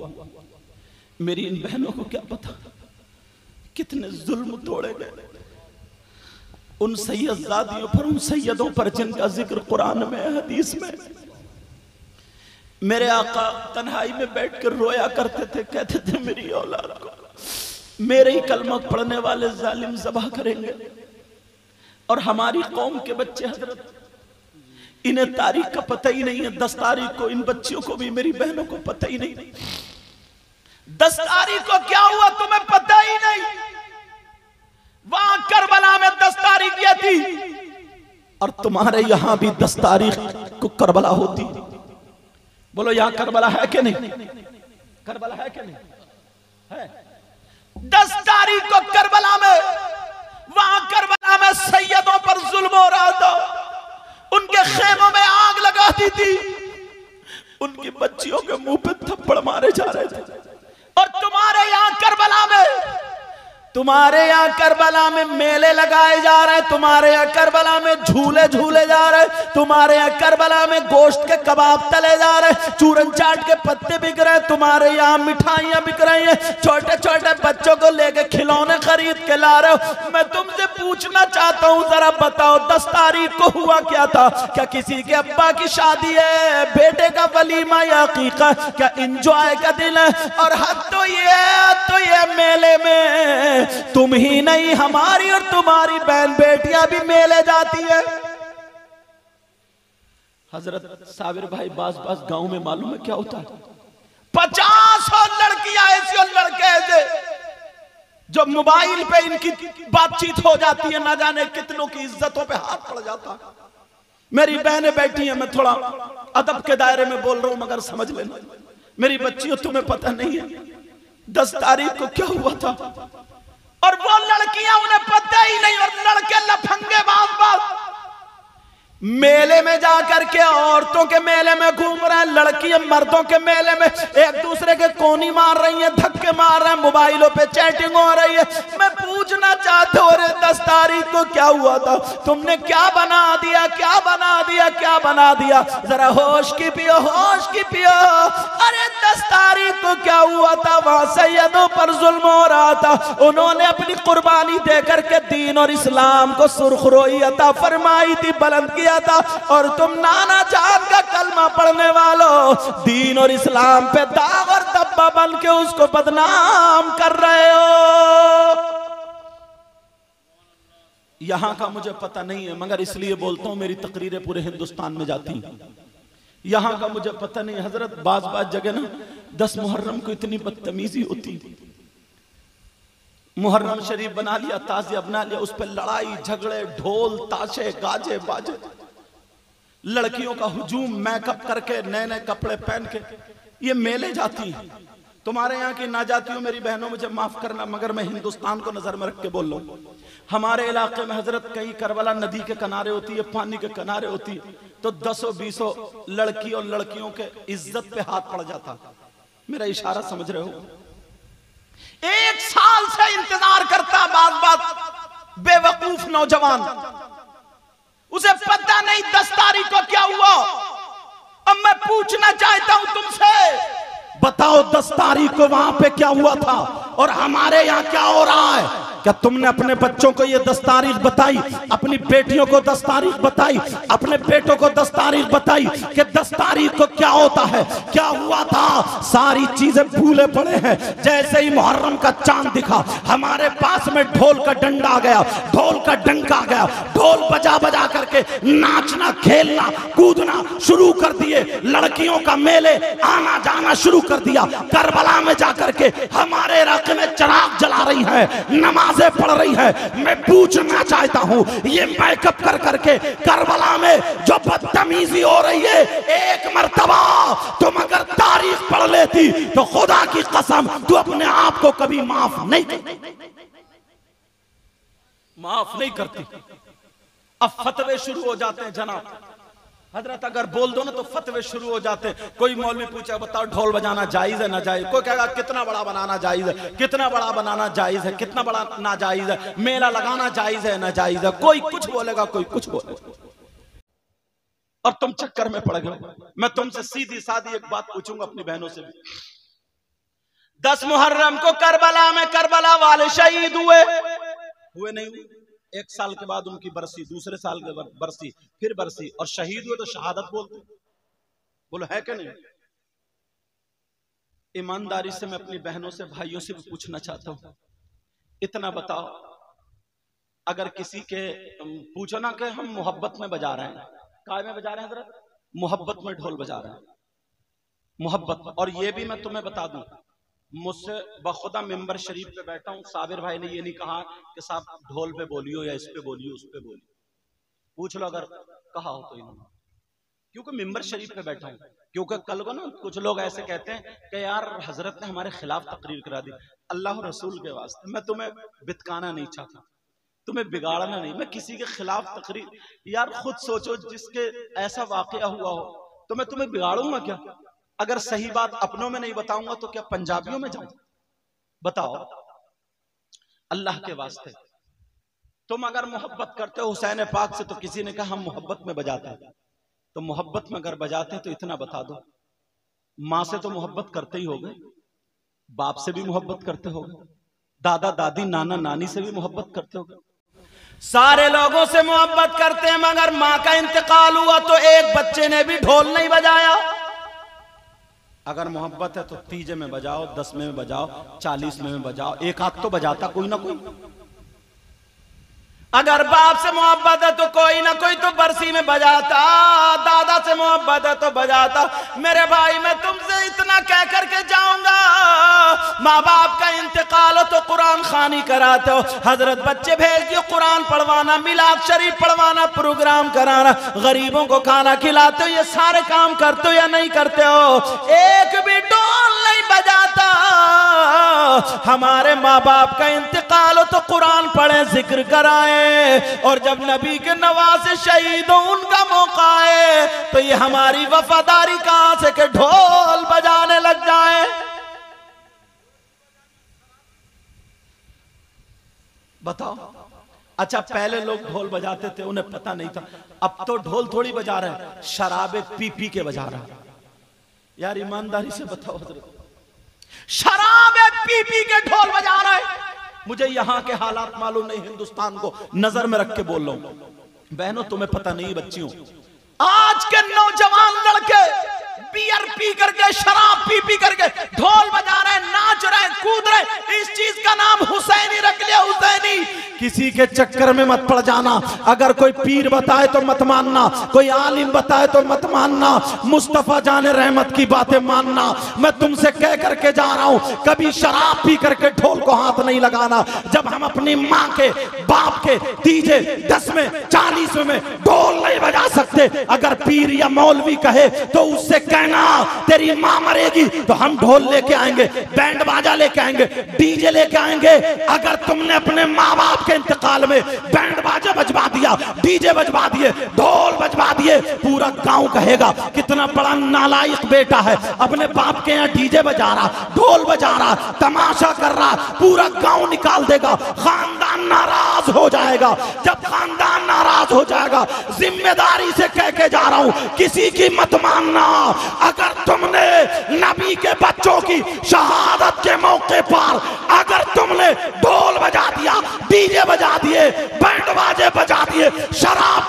मेरी इन बहनों को क्या पता कितने जुल्म तोड़े गए उन सैयदजादियों पर, उन सैयदों पर जिनका जिक्र कुरान में, हदीस में। मेरे आका तन्हाई में बैठकर रोया करते थे, कहते थे मेरी औलाद को मेरे ही कलमा पढ़ने वाले जालिम ज़बह करेंगे, और हमारी कौम के बच्चे हजरत इन्हें तारीख का पता ही नहीं है। 10 तारीख को इन बच्चियों को भी, मेरी बहनों को पता ही नहीं, 10 तारीख को क्या हुआ तुम्हें पता ही नहीं। वहां करबला में 10 तारीख ये थी, और तुम्हारे यहां भी 10 तारीख को करबला होती। बोलो यहां करबला है कि नहीं, करबला है कि नहीं है। 10 तारीख को करबला में, वहां करबला में सैयदों पर जुल्म हो रहा था, उनके खेमों में आग लगाती थी, उनकी बच्चियों के मुंह पे थप्पड़ मारे जा रहे थे। और तुम्हारे यहां करबला में, तुम्हारे यहाँ करबला में मेले लगाए जा रहे हैं, तुम्हारे यहाँ करबला में झूले झूले जा रहे हैं, तुम्हारे यहाँ करबला में गोश्त के कबाब तले जा रहे हैं, चूरन चाट के पत्ते बिक रहे हैं, तुम्हारे यहाँ मिठाइयाँ बिक रही हैं, छोटे छोटे बच्चों को लेके खिलौने खरीद के ला रहे हो। मैं तुमसे पूछना चाहता हूँ, जरा बताओ 10 तारीख को हुआ क्या था। क्या किसी के अब्बा की शादी है, बेटे का वलीमा या अकीका, क्या इंजॉय का दिन है। और हद तो ये मेले में तुम ही नहीं, हमारी और तुम्हारी बहन बेटियां भी मेले जाती है। हजरत साबिर भाई बास गांव में मालूम है क्या होता है, 50 लड़कियां ऐसी और लड़के ऐसे जो मोबाइल पे इनकी बातचीत हो जाती है, ना जाने कितनों की इज्जतों पे हाथ पड़ जाता है। मेरी बहनें बैठी हैं, मैं थोड़ा अदब के दायरे में बोल रहा हूं, मगर समझ लेना मेरी बच्चियों, तुम्हें पता नहीं है 10 तारीख को क्या हुआ था। और वो लड़कियां उन्हें पता ही नहीं, और लड़के लफंगे बात मेले में जाकर के औरतों के मेले में घूम रहे हैं, लड़कियां मर्दों के मेले में एक दूसरे के कोनी मार रही हैं, धक्के मार रहे हैं, मोबाइलों पे चैटिंग हो रही है। मैं पूछना चाहता हूँ, अरे 10 तारीख को क्या हुआ था, तुमने क्या बना दिया, क्या बना दिया, क्या बना दिया। जरा होश की पियो, होश की पियो। अरे 10 तारीख को क्या हुआ था, वहां सैयदों पर जुल्म हो रहा था, उन्होंने अपनी कुर्बानी देकर के दीन और इस्लाम को सुरखरोई अता फरमाई थी, बुलंद किया था। और तुम नाना जान का कलमा पढ़ने वालों दीन और इस्लाम पे दाग और धब्बा बन के उसको बदनाम कर रहे हो। यहां का मुझे पता नहीं है, मगर इसलिए बोलता हूं मेरी तकरीरें पूरे हिंदुस्तान में जाती हैं। यहां का मुझे पता नहीं हजरत, बाज जगह ना 10 मुहर्रम को इतनी बदतमीजी होती, मुहर्रम शरीफ बना लिया, ताजिया बना लिया, उस पर लड़ाई झगड़े, ढोल ताशे गाजे बाजे, लड़कियों का हुजूम, मेकअप करके नए नए कपड़े पहन के ये मेले जाती हैं। तुम्हारे यहाँ की ना जाती हूँ मेरी बहनों, मुझे माफ करना, मगर मैं हिंदुस्तान को नजर में रख के बोल रहा हूँ। हमारे इलाके में हजरत कई करबला नदी के किनारे होती है, पानी के किनारे होती है, तो 10-20 लड़की और लड़कियों के इज्जत पे हाथ पड़ जाता। मेरा इशारा समझ रहे हो? 1 साल से इंतजार करता बात बेवकूफ नौजवान, उसे पता नहीं 10 तारीख को क्या हुआ। अब मैं पूछना चाहता हूं तुमसे, बताओ 10 तारीख को वहां पे क्या हुआ था और हमारे यहाँ क्या हो रहा है? क्या तुमने अपने बच्चों को ये 10 तारीख बताई, अपनी बेटियों को 10 तारीख बताई, अपने बेटों को 10 तारीख बताई कि 10 तारीख को क्या होता है, क्या हुआ था? सारी चीजें भूले पड़े हैं। जैसे ही मुहर्रम का चांद दिखा, हमारे पास में ढोल का डंडा आ गया, ढोल का डंका आ गया, ढोल बजा बजा करके नाचना खेलना कूदना शुरू कर दिए, लड़कियों का मेले आना जाना शुरू कर दिया। करबला में जाकर के हमारे इलाके में चिराग जला रही है, नमाज पढ़ रही है। मैं पूछना चाहता हूं, ये मेकअप कर करके करबला में जो बदतमीजी हो रही है, एक मर्तबा तुम अगर तारीख पढ़ लेती तो खुदा की कसम तू अपने आप को कभी माफ नहीं करती। अब फतवे शुरू हो जाते हैं जनाब हजरत, अगर बोल दो ना तो फतवे शुरू हो जाते हैं। कोई मौलवी पूछा बताओ ढोल बजाना जायज है ना जायज, कोई कहेगा कितना बड़ा बनाना जायज है, कितना बड़ा बनाना जायज है, कितना बड़ा नाजायज है, मेला लगाना जायज है ना जायज है, कोई कुछ बोलेगा कोई कुछ बोलेगा, और तुम चक्कर में पड़ गए। मैं तुमसे सीधी सादी एक बात पूछूंगा अपनी बहनों से भी, 10 मुहर्रम को करबला में करबला वाले शहीद हुए नहीं हुए? 1 साल के बाद उनकी बरसी, दूसरे साल के बरसी, फिर बरसी, और शहीद हुए तो शहादत बोलते। बोलो है क्या नहीं? ईमानदारी से मैं अपनी बहनों से भाइयों से भी पूछना चाहता हूं, इतना बताओ, अगर किसी के पूछो ना कि हम मोहब्बत में बजा रहे हैं, काय में बजा रहे हैं हजरत? मोहब्बत में ढोल बजा रहे हैं, मोहब्बत। और ये भी मैं तुम्हें बता दूं, मुझसे बखुदा मिंबर शरीफ पे बैठा हूं, साबिर भाई ने ये नहीं कहा कि साहब ढोल पे बोलियो या इस पे बोलियो उस पे बोलियो, पूछ लो अगर कहा हो तो इन्होंने, क्योंकि मिंबर शरीफ पे बैठा हूं। क्योंकि कल को ना कुछ लोग ऐसे कहते हैं कि यार हजरत ने हमारे खिलाफ तकरीर करा दी। अल्लाह रसूल के वास्ते मैं तुम्हें बितकाना नहीं चाहता, तुम्हें बिगाड़ना नहीं, मैं किसी के खिलाफ तकरीर, यार खुद सोचो जिसके ऐसा वाकया हुआ हो तो मैं तुम्हें बिगाड़ूंगा क्या? अगर सही बात अपनों में नहीं बताऊंगा तो क्या पंजाबियों में जाऊं? बताओ अल्लाह के वास्ते, तुम अगर मोहब्बत करते हो हुसैन पाक से, तो किसी ने कहा हम मोहब्बत में बजाते हैं, तो मोहब्बत में अगर बजाते तो इतना बता दो, माँ से तो मोहब्बत करते ही होगे, बाप से भी मोहब्बत करते होगे, दादा दादी नाना नानी से भी मोहब्बत करते होगे, सारे लोगों से मोहब्बत करते हैं, मगर माँ का इंतकाल हुआ तो एक बच्चे ने भी ढोल नहीं बजाया। अगर मोहब्बत है तो 30 में बजाओ, 10 में बजाओ, 40 में बजाओ, एक हाथ तो बजाता कोई ना कोई। अगर बाप से मोहब्बत है तो कोई ना कोई तो बरसी में बजाता, दादा से मोहब्बत है तो बजाता। मेरे भाई मैं तुमसे इतना कह करके जाऊंगा, माँ बाप का इंतकाल हो तो कुरान खानी कराते हो, हजरत बच्चे भेज दियो कुरान पढ़वाना, मिलाद शरीफ पढ़वाना, प्रोग्राम कराना, गरीबों को खाना खिलाते हो, ये सारे काम करते हो या नहीं करते हो? एक भी ढोल नहीं बजाता। हमारे माँ बाप का इंतकाल हो तो कुरान पढ़े, जिक्र कराए, और जब नबी के नवासे शहीद हो उनका मौका है तो ये हमारी वफादारी कहां से के ढोल बजाने लग जाए? बताओ। अच्छा पहले लोग ढोल बजाते थे, उन्हें पता नहीं था, अब तो ढोल थोड़ी बजा रहे हैं, शराबे पी पी के बजा रहे हैं। यार ईमानदारी से बताओ हजरत, शराबे पी पी के ढोल बजा रहे। मुझे यहां के हालात मालूम नहीं, हिंदुस्तान को नजर में रख के बोल रहा हूं। बहनों तुम्हें पता नहीं, बच्चियों, आज के नौजवान लड़के बियर पी करके, शराब पी पी करके ढोल बजा रहे, नाच रहे, कूद रहे। इस चीज का नाम हुसैनी रख लिया, हुसैनी। किसी के चक्कर में मत पड़ जाना। अगर कोई पीर बताए तो मत मानना, कोई आलिम बताए तो मत मानना, मुस्तफा जाने रहमत की बातें मानना। मैं तुमसे कह करके जा रहा हूं, कभी शराब पी करके ढोल को हाथ नहीं लगाना। जब हम अपनी माँ के, बाप के डीजे 10 में 40 में ढोल नहीं बजा सकते, अगर पीर या मौलवी कहे तो उससे कहना तेरी माँ मरेगी तो हम ढोल लेके आएंगे, बैंड बाजा लेके आएंगे, डीजे लेके आएंगे। अगर तुमने अपने माँ बाप के इंतकाल में बैंड बाजा बजवा दिया, डीजे बजवा दिए, ढोल बजवा दिए, पूरा गांव कहेगा कितना बड़ा नालायक बेटा है, अपने बाप के यहाँ डीजे बजा रहा, ढोल बजा रहा, तमाशा कर रहा। पूरा गांव निकाल देगा, खानदान नाराज हो जाएगा। जब खानदान नाराज हो जाएगा, जिम्मेदारी से कह के जा रहा हूं, किसी की मत मानना। अगर तुमने नबी के बच्चों की शहादत के मौके पर अगर तुमने ढोल बजा दिया, डीजे बजा दिए, बैंड बाजे बजा दिए, शराब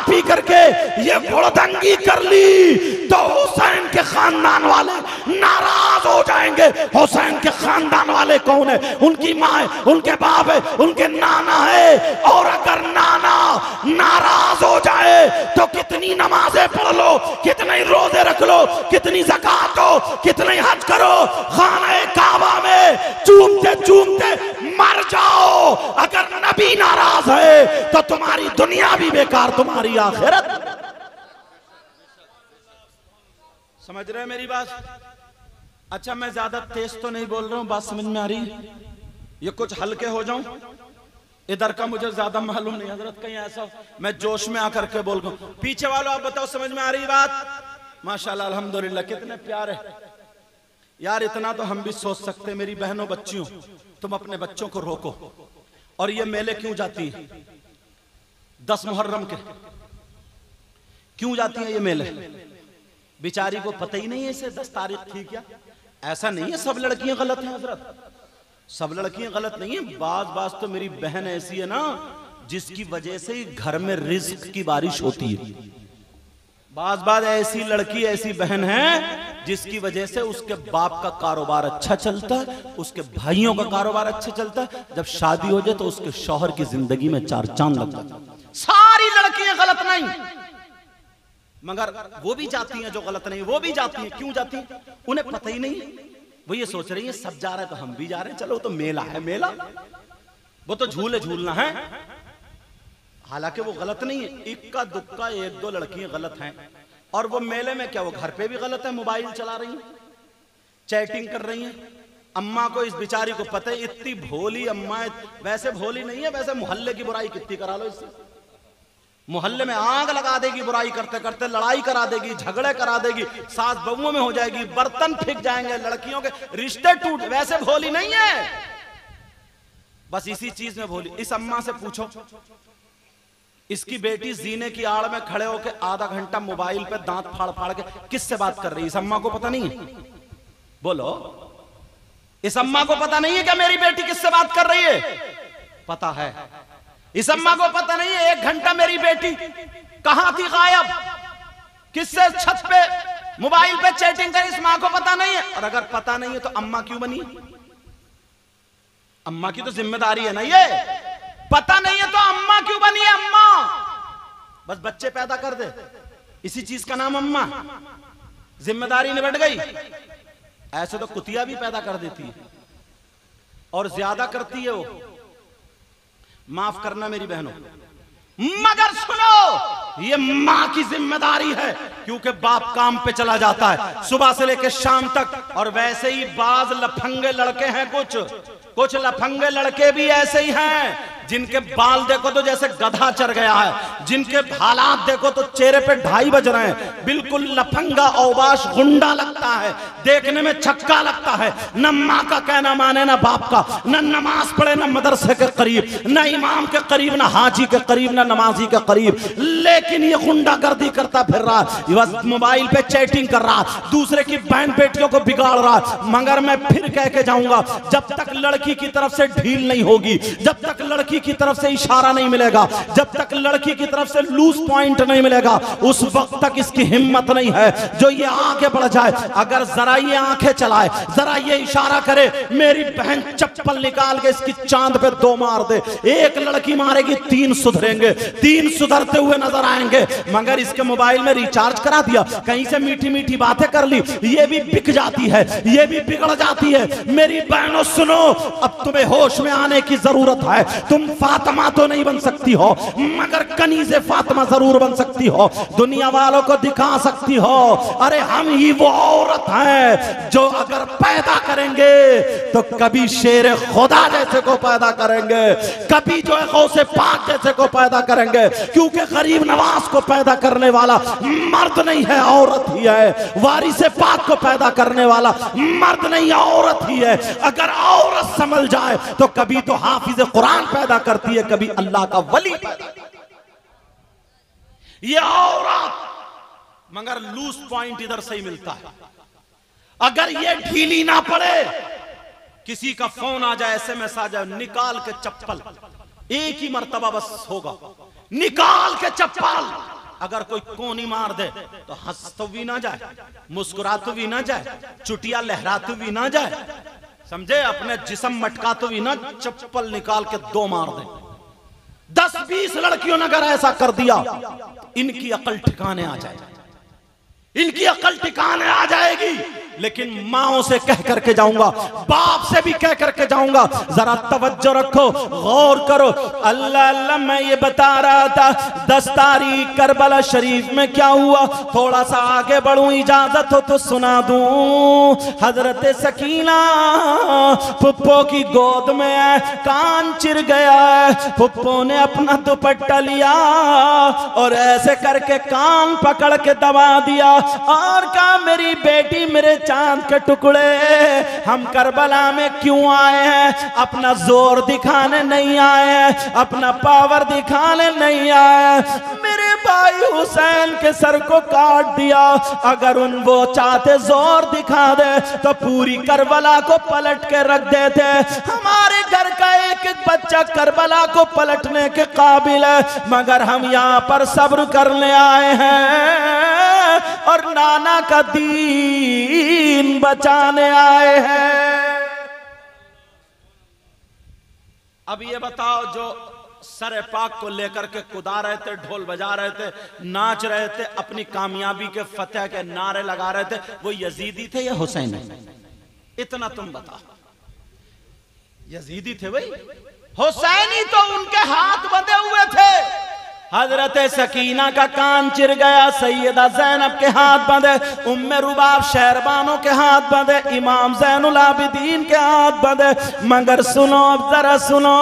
पी करके ये घोड़दंगी कर ली, तो हुसैन के खानदान वाले नाराज हो जाएंगे। हुसैन के खानदान वाले कौन है? उनकी माँ है, उनके बाप है, उनके नाना है। और अगर नाना नाराज हो जाए तो कितनी नमाजें पढ़ लो, कितने रोजे रख लो, कितनी ज़कात दो, कितने हज करो, खाने काबा में चूमते चूमते मर जाओ। अगर नबी नाराज है तो तुम्हारी दुनिया भी बेकार, तुम्हारी आखिरत। समझ रहे हैं मेरी बात? अच्छा, मैं ज्यादा तेज तो नहीं बोल रहा हूं, बात समझ में आ रही? ये कुछ हल्के हो जाऊं, इधर का मुझे ज्यादा मालूम नहीं हजरत, कहीं ऐसा मैं जोश में आकर के बोल रहा हूं। पीछे वालों आप बताओ, समझ में आ रही बात? माशाल्लाह अल्हम्दुलिल्लाह, कितने प्यारे यार। इतना तो हम भी सोच सकते। मेरी बहनों, बच्चियों, तुम अपने बच्चों को रोको। और ये मेले क्यों जाती है 10 मुहर्रम के? क्यों जाती है ये मेले? बेचारी को पता ही नहीं है इसे 10 तारीख थी क्या? ऐसा नहीं है सब लड़कियां गलत हैं हजरत, सब लड़कियां गलत नहीं है। बाज तो मेरी बहन ऐसी है ना, जिसकी वजह से घर में रिज्क की बारिश होती है। बाज ऐसी लड़की, ऐसी बहन है जिसकी वजह से उसके बाप का कारोबार अच्छा चलता है, उसके भाइयों का कारोबार अच्छा चलता है। जब शादी हो जाए तो उसके शौहर की जिंदगी में 4 चांद लग जाता है। सारी लड़कियां गलत नहीं, मगर वो भी जाती हैं जो गलत नहीं, वो भी जाती हैं। क्यों जाती हैं? उन्हें पता ही नहीं। वो ये सोच रही है सब जा रहे हैं तो हम भी जा रहे हैं, चलो तो मेला है, मेला वो तो झूले झूलना है। हालांकि वो गलत नहीं है, इक्का दुक्का 1-2 लड़कियां गलत हैं। और वो मेले में क्या, वो घर पे भी गलत है, मोबाइल चला रही हैं, चैटिंग कर रही हैं। अम्मा को, इस बेचारी को पता है, इतनी भोली अम्मा है। वैसे भोली नहीं है, वैसे मोहल्ले की बुराई कितनी करा लो इससे, मोहल्ले में आग लगा देगी, बुराई करते करते लड़ाई करा देगी, झगड़े करा देगी, सास बहुओं में हो जाएगी, बर्तन फेंक जाएंगे, लड़कियों के रिश्ते टूट। वैसे भोली नहीं है, बस इसी चीज में भोली। इस अम्मा से पूछो, इसकी बेटी जीने की आड़ में खड़े होकर आधा घंटा मोबाइल पे दांत फाड़ फाड़ के किससे बात कर रही है? इस अम्मा को पता नहीं है? बोलो, इस अम्मा को पता नहीं है क्या मेरी बेटी किससे बात कर रही है? पता है। इस अम्मा को पता नहीं है 1 घंटा मेरी बेटी कहां थी गायब, किससे छत पे मोबाइल पे चैटिंग करी? इस मां को पता नहीं है। और अगर पता नहीं है तो अम्मा क्यों बनी? अम्मा की तो जिम्मेदारी है ना ये। पता नहीं है तो अम्मा क्यों बनी है? अम्मा बस बच्चे पैदा कर दे, इसी चीज का नाम अम्मा। जिम्मेदारी निबट गई। ऐसे तो कुतिया भी पैदा कर देती है और ज्यादा करती है वो। माफ करना मेरी बहनों, मगर सुनो, ये मां की जिम्मेदारी है, क्योंकि बाप काम पे चला जाता है सुबह से लेकर शाम तक। और वैसे ही बाज लफंगे लड़के हैं कुछ, कुछ लफंगे लड़के भी ऐसे ही हैं जिनके बाल देखो तो जैसे गधा चढ़ गया है, जिनके हालात देखो तो चेहरे पे 2:30 बज रहे हैं, बिल्कुल लफंगा औबाश गुंडा लगता है, देखने में छक्का लगता है, न माँ का कहना माने न बाप का, न नमाज पढ़े न मदरसे के करीब, न इमाम के करीब, न हाजी के करीब, न नमाजी के करीब, लेकिन ये गुंडागर्दी करता फिर रहा, बस मोबाइल पे चैटिंग कर रहा, दूसरे की बहन बेटियों को बिगाड़ रहा। मगर मैं फिर कह के जाऊंगा, जब तक लड़की की तरफ से ढील नहीं होगी, जब तक लड़की की तरफ से इशारा नहीं मिलेगा, जब तक लड़की की तरफ से लूज पॉइंट नहीं मिलेगा, उस वक्त तक इसकी हिम्मत नहीं है जो ये आगे बढ़ जाए। अगर जरा ये आंखें चलाए, जरा ये इशारा करे, मेरी बहन चप्पल निकाल के इसकी चांद पे 2 मार दे, एक लड़की मारेगी 3 सुधरेंगे, 3 सुधरते हुए नजर आएंगे। मगर इसके मोबाइल में रिचार्ज करा दिया, कहीं से मीठी मीठी बातें कर ली, ये भी बिक जाती है, ये भी बिगड़ जाती है। मेरी बहनों सुनो, अब तुम्हें होश में आने की जरूरत है। तुम फातिमा तो नहीं बन सकती हो, मगर कनीज़े फातिमा जरूर बन सकती हो, दुनिया वालों को दिखा सकती हो। अरे हम ही वो औरत हैं जो अगर पैदा करेंगे तो कभी शेर खुदा जैसे को पैदा करेंगे, कभी जो है गौसे पाक जैसे को पैदा करेंगे, क्योंकि गरीब नवाज को पैदा करने वाला मर्द नहीं है, औरत ही है। वारिसे पाक को पैदा करने वाला मर्द नहीं, औरत ही है। अगर औरत संभल जाए तो कभी तो हाफिज कुरान पैदा करती है, कभी अल्लाह का वली। ये औरत, मगर लूज पॉइंट इधर से ही मिलता है। अगर ये ढीली ना पड़े, किसी का फोन आ जाए, SMS आ जाए, निकाल के चप्पल, एक ही मर्तबा बस होगा, निकाल के चप्पल। अगर कोई कोनी मार दे तो हंस तो भी ना जाए, मुस्कुरा तो भी ना जाए, चुटिया लहरा तो भी ना जाए, समझे, अपने जिस्म मटका तो भी ना, चप्पल निकाल के 2 मार दे। 10-20 लड़कियों ने अगर ऐसा कर दिया, इनकी अकल ठिकाने आ जाएगी, इनकी अकल ठिकाने आ जाएगी। लेकिन माओ से कह करके जाऊंगा, बाप से भी कह करके जाऊंगा, जरा तवज्जो रखो, गौर करो। अल्लाह अल्लाह, मैं ये बता रहा था 10 तारीख करबला शरीफ में क्या हुआ। थोड़ा सा आगे बढ़ूं, इजाजत हो तो सुना दूं। हजरत सकीना पुप्पो की गोद में है, कान चिर गया है, पुप्पो ने अपना दुपट्टा लिया और ऐसे करके कान पकड़ के दबा दिया और कहा, मेरी बेटी, मेरे चांद के टुकड़े, हम करबला में क्यों आए हैं? अपना जोर दिखाने नहीं आए हैं, अपना पावर दिखाने नहीं आए हैं। मेरे भाई हुसैन के सर को काट दिया। अगर वो चाहते जोर दिखा दे तो पूरी करबला को पलट के रख देते। हमारे घर का एक एक बच्चा करबला को पलटने के काबिल है, मगर हम यहाँ पर सब्र करने आए हैं और नाना का दीन बचाने आए हैं। अब ये बताओ, जो सर पाक को लेकर के कुदा रहे थे, ढोल बजा रहे थे, नाच रहे थे, अपनी कामयाबी के फतेह के नारे लगा रहे थे, वो यजीदी थे या हुसैन? इतना तुम बताओ। यजीदी थे भाई, हुसैनी तो उनके हाथ बंधे हुए थे। हजरत सकीना का कान चिर गया, सैयदा जैनब के हाथ बंधे, उम्मे रुबाब शहरबानों के हाथ बंधे, इमाम ज़ैनुल आबिदीन के हाथ बंधे। मगर सुनो, अब जरा सुनो,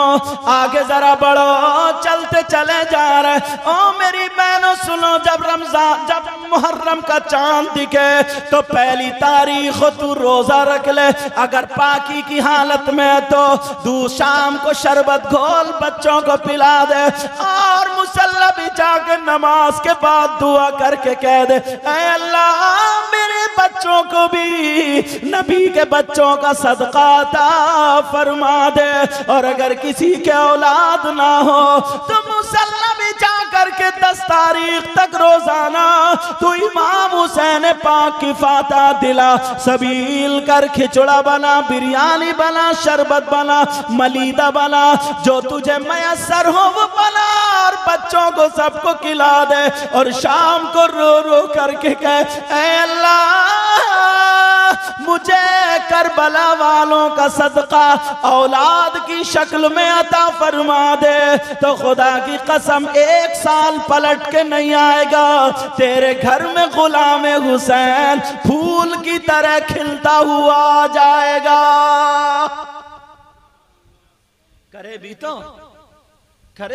आगे जरा बढ़ो, चलते चले जा रहे। ओ मेरी बहनों सुनो, जब रमजान, जब मुहर्रम का चांद दिखे तो पहली तारीख तू रोजा रख ले। अगर पाकी की हालत में तो दूध शाम को शरबत घोल बच्चों को पिला दे और मुसल्ला बिछा के नमाज के बाद दुआ करके कह दे, ऐ अल्लाह मेरे बच्चों को भी नबी के बच्चों का सदका अता फरमा दे। और अगर किसी के औलाद ना हो तो मुसल्ला बिछा करके 10 तारीख तक रोजाना तो इमाम हुसैन पाक की फाता दिला, सबील कर खिचड़ा बना, बिरयानी बना, शरबत बना, मलीदा बना, जो तुझे मयसर हो वो बना और बच्चों को सबको खिला दे। और शाम को रो रो करके कह, ऐ अल्लाह मुझे करबला वालों का सदका औलाद की शक्ल में अता फरमा दे। तो खुदा की कसम 1 साल पलट के नहीं आएगा, तेरे घर में गुलाम हुसैन फूल की तरह खिलता हुआ आ जाएगा। करे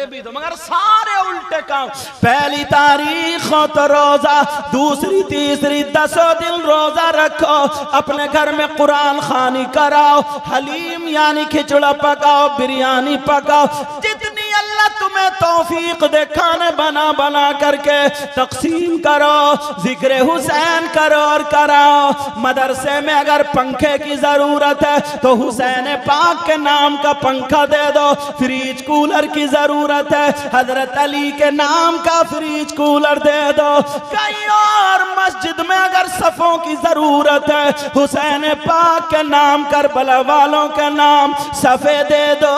भी तो मगर सारे उल्टे काम। पहली तारीख हो तो रोजा, दूसरी तीसरी 10 दिन रोजा रखो, अपने घर में कुरान खानी कराओ, हलीम यानी खिचड़ा पकाओ, बिरयानी पकाओ, जितनी अल्लाह तुम्हें तौफीक दे खाने बना बना करके तकसीम करो, जिक्र हुसैन करो और कराओ। मदरसे में अगर पंखे की जरूरत है तो हुसैन पाक के नाम का पंखा दे दो, फ्रिज कूलर की जरूरत है हजरत अली के नाम का फ्रिज कूलर दे दो। कहीं और मस्जिद में अगर सफों की जरूरत है हुसैन पाक के नाम, करबला वालों के नाम सफे दे दो,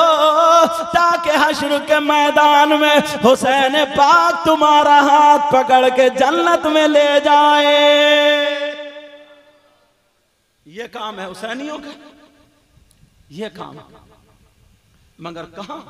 ताकि हश्र के मैदान में हुसैन पाक तुम्हारा हाथ पकड़ के जन्नत में ले जाए। ये काम है हुसैनियों का, ये काम। मगर कहां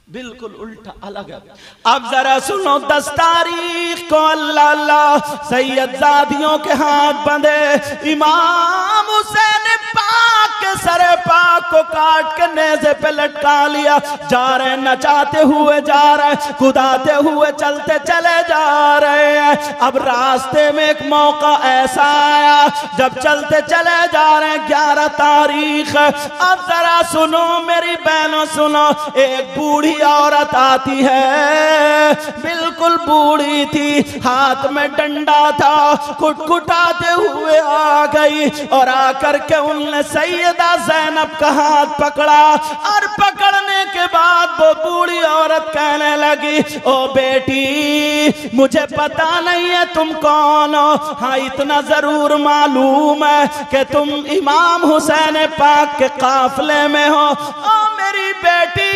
बिल्कुल उल्टा अलग है। अब जरा सुनो 10 तारीख को अल्लाह अल्लाह सैयदजादियों के हाथ बंधे, इमाम हुसैन पाक के सरे पाक को काट के नेज़े पे लटका लिया। जा रहे नचाते हुए जा रहे, कुदाते हुए चलते चले जा रहे हैं। अब रास्ते में एक मौका ऐसा आया जब चलते चले जा रहे हैं, 11 तारीख। अब जरा सुनो मेरी बहनों सुनो, एक बूढ़ी औरत आती है, बिल्कुल बूढ़ी थी, हाथ में डंडा था, कुटकुटाते हुए आ गई और आकर के उनने सैयदा ज़ैनब का हाथ पकड़ा और पकड़ने के बाद वो बूढ़ी औरत कहने लगी, ओ बेटी मुझे पता नहीं है तुम कौन हो, हाँ इतना जरूर मालूम है कि तुम इमाम हुसैन पाक के काफिले में हो। ओ मेरी बेटी,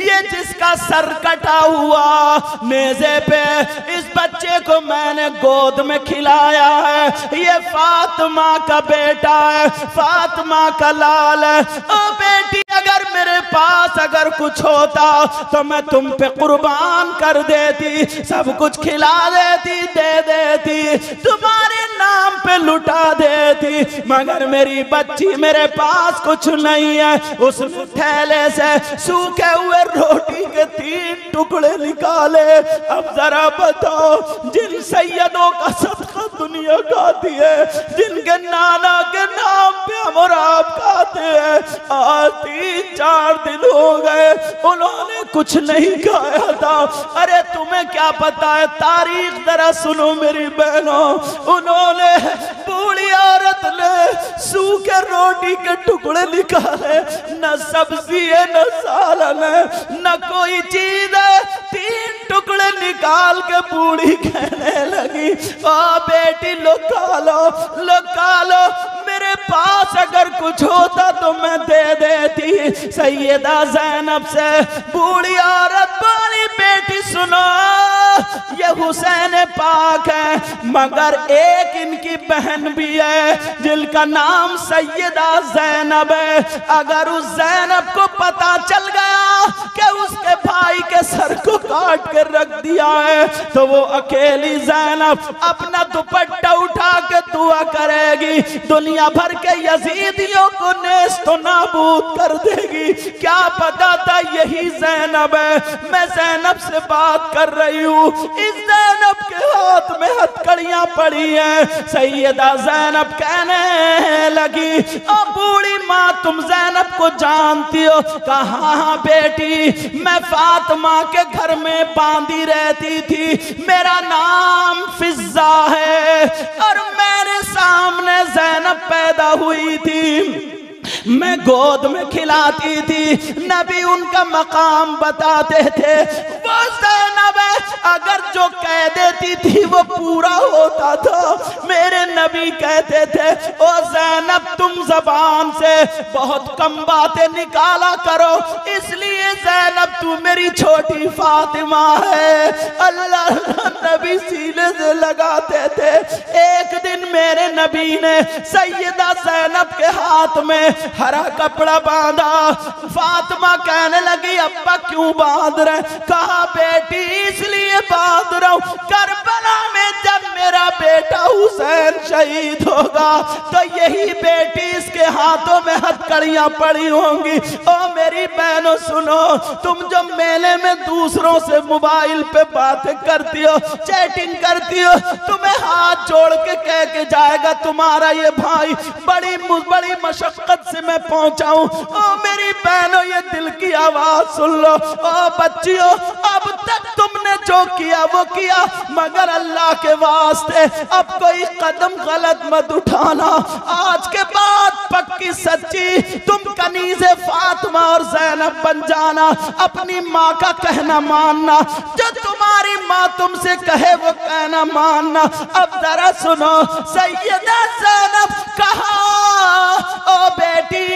ये जिसका सर कटा हुआ नेज़े पे, इस बच्चे को मैंने गोद में खिलाया है, ये फातिमा का बेटा है, फातिमा का लाल है। ओ बेटी अगर मेरे पास अगर कुछ होता तो मैं तुम पे कुर्बान कर देती, सब कुछ खिला देती, दे देती, तुम्हारे नाम पे लुटा देती, मगर मेरी बच्ची मेरे पास कुछ नहीं है। उसने थैले से सूखे हुए रोटी के 3 टुकड़े निकाले। अब जरा बताओ, जिन सैयदों का सदका दुनिया खाती है, जिनके नाना के नाम पे हम और आप खाते हैं, आज 3-4 दिन हो गए उन्होंने कुछ नहीं खाया था। अरे तुम्हें क्या पता है तारीख, जरा सुनो मेरी बहनों, उन्होंने बूढ़ी औरत ने सूखे रोटी के टुकड़े निकाले, न सब्जी है न सालन है न कोई चीज है, 3 टुकड़े निकाल के बूढ़ी कहने लगी, ओ बेटी लो खा लो, लो खा लो, मेरे पास अगर कुछ होता तो मैं दे देती। सैयदा ज़ैनब से बूढ़ी औरत बोली, बेटी सुनो, ये हुसैन पाक है, मगर एक इनकी बहन भी है जिनका नाम सैयदा ज़ैनब है। अगर उस ज़ैनब को पता चल गया कि उसके भाई के सर को काट कर रख दिया है तो वो अकेली ज़ैनब अपना दुपट्टा उठा के दुआ करेगी, दुनिया भर के यजीदियों को नेस्तो नाबूद कर देगी। क्या पता था यही ज़ैनब है। मैं ज़ैनब से बात कर रही हूँ, इस ज़ैनब के हाथ में हथकड़ियां पड़ी हैं। सैयदा ज़ैनब कहने लगी, ओ बूढ़ी माँ तुम ज़ैनब को जानती हो? कहा हाँ बेटी, मैं फातिमा के घर में बांधी रहती थी, मेरा नाम फिज़्ज़ा है और मेरे सामने ज़ैनब पैदा हुई थी, मैं गोद में खिलाती थी, नबी उनका मकाम बताते थे, वो ज़ैनब है, अगर जो कह देती थी वो पूरा होता था। मेरे नबी कहते थे, ओ ज़ैनब तुम ज़बान से बहुत कम बातें निकाला करो, इसलिए ज़ैनब तू मेरी छोटी फातिमा है। अल्लाह नबी सीने से लगाते थे। एक दिन मेरे नबी ने सैयदा ज़ैनब के हाथ में हरा कपड़ा बांधा। फातिमा कहने लगी, अब्बा क्यों बांध रहे? कहा बेटी इसलिए बांध रहा हूं, करबला में जब मेरा बेटा हुसैन शहीद होगा तो यही बेटी इसके हाथों में हथकड़ियां पड़ी होंगी। ओ मेरी बहनों सुनो, तुम जब मेले में दूसरों से मोबाइल पे बातें करती हो, चैटिंग करती हो, तुम्हें हाथ जोड़ के कह के जाएगा तुम्हारा ये भाई बड़ी मशक्कत से मैं पहुंचा हूं। ओ मेरी बहनों, ये दिल की आवाज सुन लो। ओ बच्चियों, अब तक तुमने जो किया वो किया, मगर अल्लाह के वास्ते अब कोई कदम गलत मत उठाना। आज के बाद पक्की सच्ची तुम कनीज़े फातिमा और ज़ैनब बन जाना। अपनी माँ का कहना मानना, जो तुम्हारी माँ तुमसे कहे वो कहना मानना। अब जरा सुनो, सैयदा ज़ैनब कहा, ओ बेटी,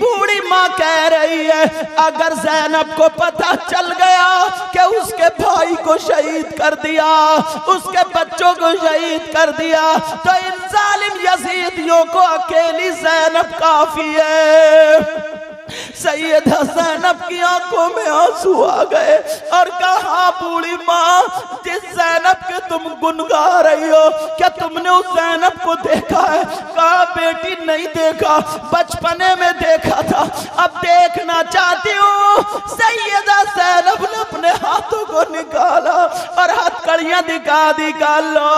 बूढ़ी माँ कह रही है अगर ज़ैनब को पता चल गया कि उसके भाई को शहीद कर दिया, उसके बच्चों को शहीद कर दिया, तो इन जालिम यजीदियों को अकेली ज़ैनब काफी है। सैयदा ज़ैनब की आंखों में आंसू आ गए और कहा, बूढ़ी माँ, जिस ज़ैनब के तुम गुन गा रही हो, क्या तुमने उस ज़ैनब को देखा है? कहा, बेटी नहीं देखा, बचपने में देखा था, अब देखना चाहती हूँ। सैयदा ज़ैनब ने अपने हाथों को निकाला और हथकड़ियां दिखा दी, लो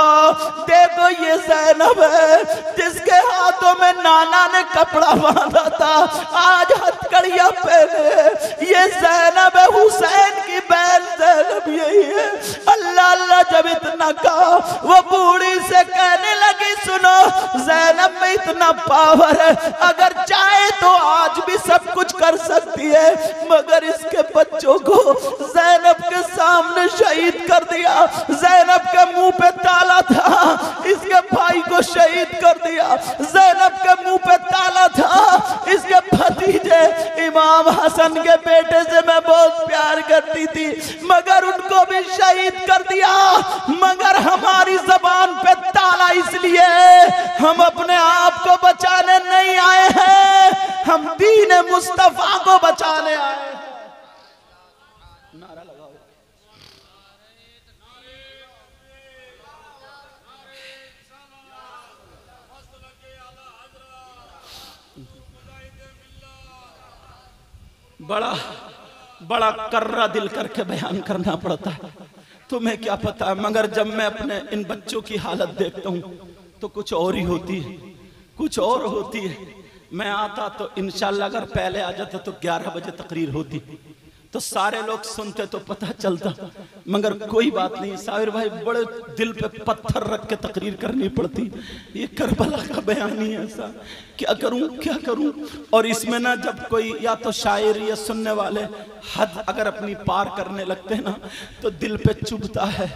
देखो ये ज़ैनब है जिसके हाथों में नाना ने कपड़ा बांधा था, आज हथकड़ियां पहने। ये ज़ैनब है, हुसैन की बहन ज़ैनब यही है। अल्लाह अल्लाह जब इतना कहा, वो बूढ़ी से कहने लगी, सुनो, ज़ैनब में इतना पावर है, अगर चाहे तो आज भी सब कुछ कर सकती है, मगर इसके बच्चों को ज़ैनब के सामने शहीद कर दिया। ज़ैनब के मुंह पे ताला था, इसके भाई को शहीद कर दिया। ज़ैनब के मुंह पे ताला था, इसके भतीजे इमाम हसन के बेटे से मैं बहुत प्यार करती थी, मगर उनको भी शहीद कर दिया। मगर हमारी जबान पे ताला इसलिए, हम अपने आप को बचाने नहीं आए हैं, हम दीन मुस्तफा को बचाने आए हैं। नारा लगाओ। बड़ा कर्रा दिल करके बयान करना पड़ता है, तुम्हें क्या पता है, मगर जब मैं अपने इन बच्चों की हालत देखता हूँ तो कुछ और ही होती है, कुछ और होती है। मैं आता तो इंशाल्लाह अगर पहले आ जाता तो 11 बजे तकरीर होती तो सारे लोग सुनते तो पता चलता, मगर कोई बात नहीं। साबिर भाई, बड़े दिल पे पत्थर रख के तकरीर करनी पड़ती। ये करबला का बयान ही ऐसा, क्या करूं क्या करूं। और इसमें ना जब कोई या तो शायर या सुनने वाले हद अगर अपनी पार करने लगते हैं ना, तो दिल पे चुभता है,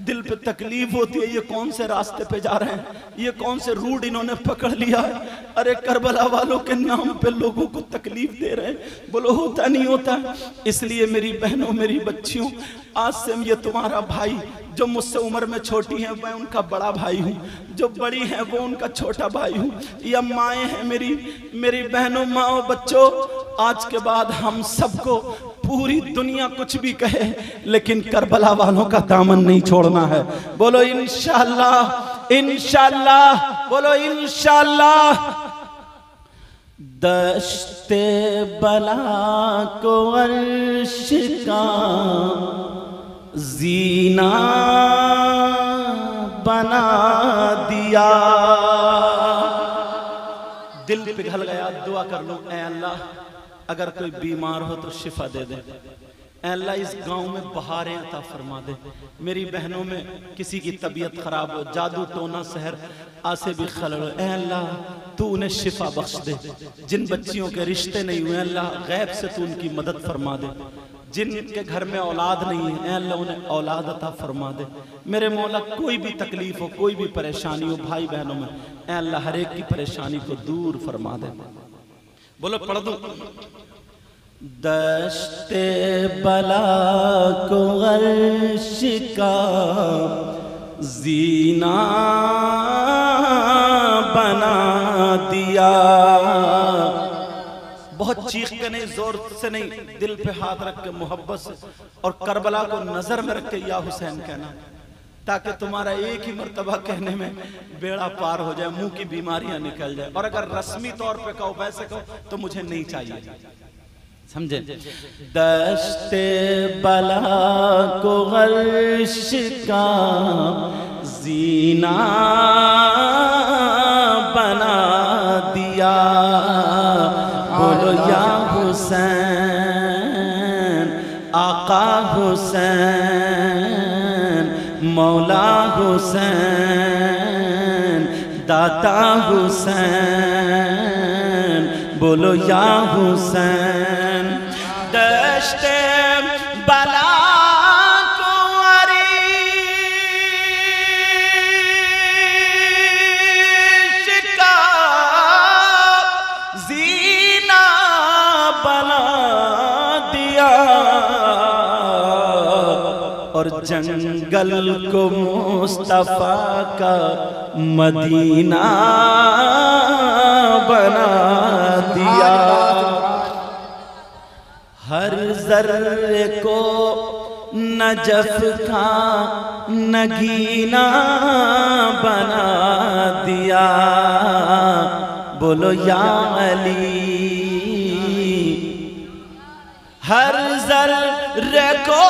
दिल पे तकलीफ होती है। ये कौन से रास्ते पे जा रहे हैं, ये कौन से रूट इन्होंने पकड़ लिया है। अरे करबला वालों के नाम पे लोगों को तकलीफ दे रहे हैं, बोलो होता नहीं होता। इसलिए मेरी बहनों, मेरी बच्चियों, आज से ये तुम्हारा भाई, जो मुझसे उम्र में छोटी हैं मैं उनका बड़ा भाई हूँ, जो बड़ी हैं वो उनका छोटा भाई हूँ, या माएँ हैं मेरी बहनों, माँ बच्चों, आज के बाद हम सबको पूरी दुनिया कुछ भी कहे, लेकिन करबला वालों का दामन नहीं छोड़ना है। बोलो इंशाअल्लाह, इंशाअल्लाह, बोलो इंशाअल्लाह। दश्ते बला को अर्श का जीना बना दिया। दिल पिघल गया, दुआ कर लो, ऐ अल्लाह अगर कोई बीमार हो तो शिफा दे दे। ऐ अल्लाह इस गांव में बहारें अता फरमा दे। मेरी बहनों में किसी की तबीयत खराब हो, जादू टोना सहर आसे भी खलल, ऐ अल्लाह तू उन्हें शिफा बख्श दे। जिन बच्चियों के रिश्ते नहीं हुए अल्लाह गैब से तू उनकी मदद फरमा दे। जिनके घर में औलाद नहीं है ऐ अल्लाह उन्हें औलाद अता फरमा दे। मेरे मौला कोई भी तकलीफ हो, कोई भी परेशानी हो भाई बहनों में, ऐ अल्लाह हर एक की परेशानी को दूर फरमा दे। बोलो पढ़ दो। दश्ते बला को अर्श का जीना बना दिया। बहुत चीख के नहीं, जोर से नहीं, दिल पे हाथ रख के मोहब्बत से और करबला को नजर में रख के या हुसैन कहना। ताकि तुम्हारा एक ही मर्तबा कहने में बेड़ा पार हो जाए, मुंह की बीमारियां निकल जाए। और अगर रस्मी तौर पे कहो, वैसे कहो तो मुझे नहीं चाहिए, समझे। दश्ते बला को गर्श का जीना बना दिया, बोलो या हुसैन, आका हुसैन, मौला हुसैन, दाता हुसैन, बोलो या हुसैन। दश्ते बला को अरीश का जीना बना दिया, और जंगल को मुस्तफा का मदीना बना दिया। हर जर्रे को नजफ का नगीना बना दिया, बोलो या अली। हर जर्रे को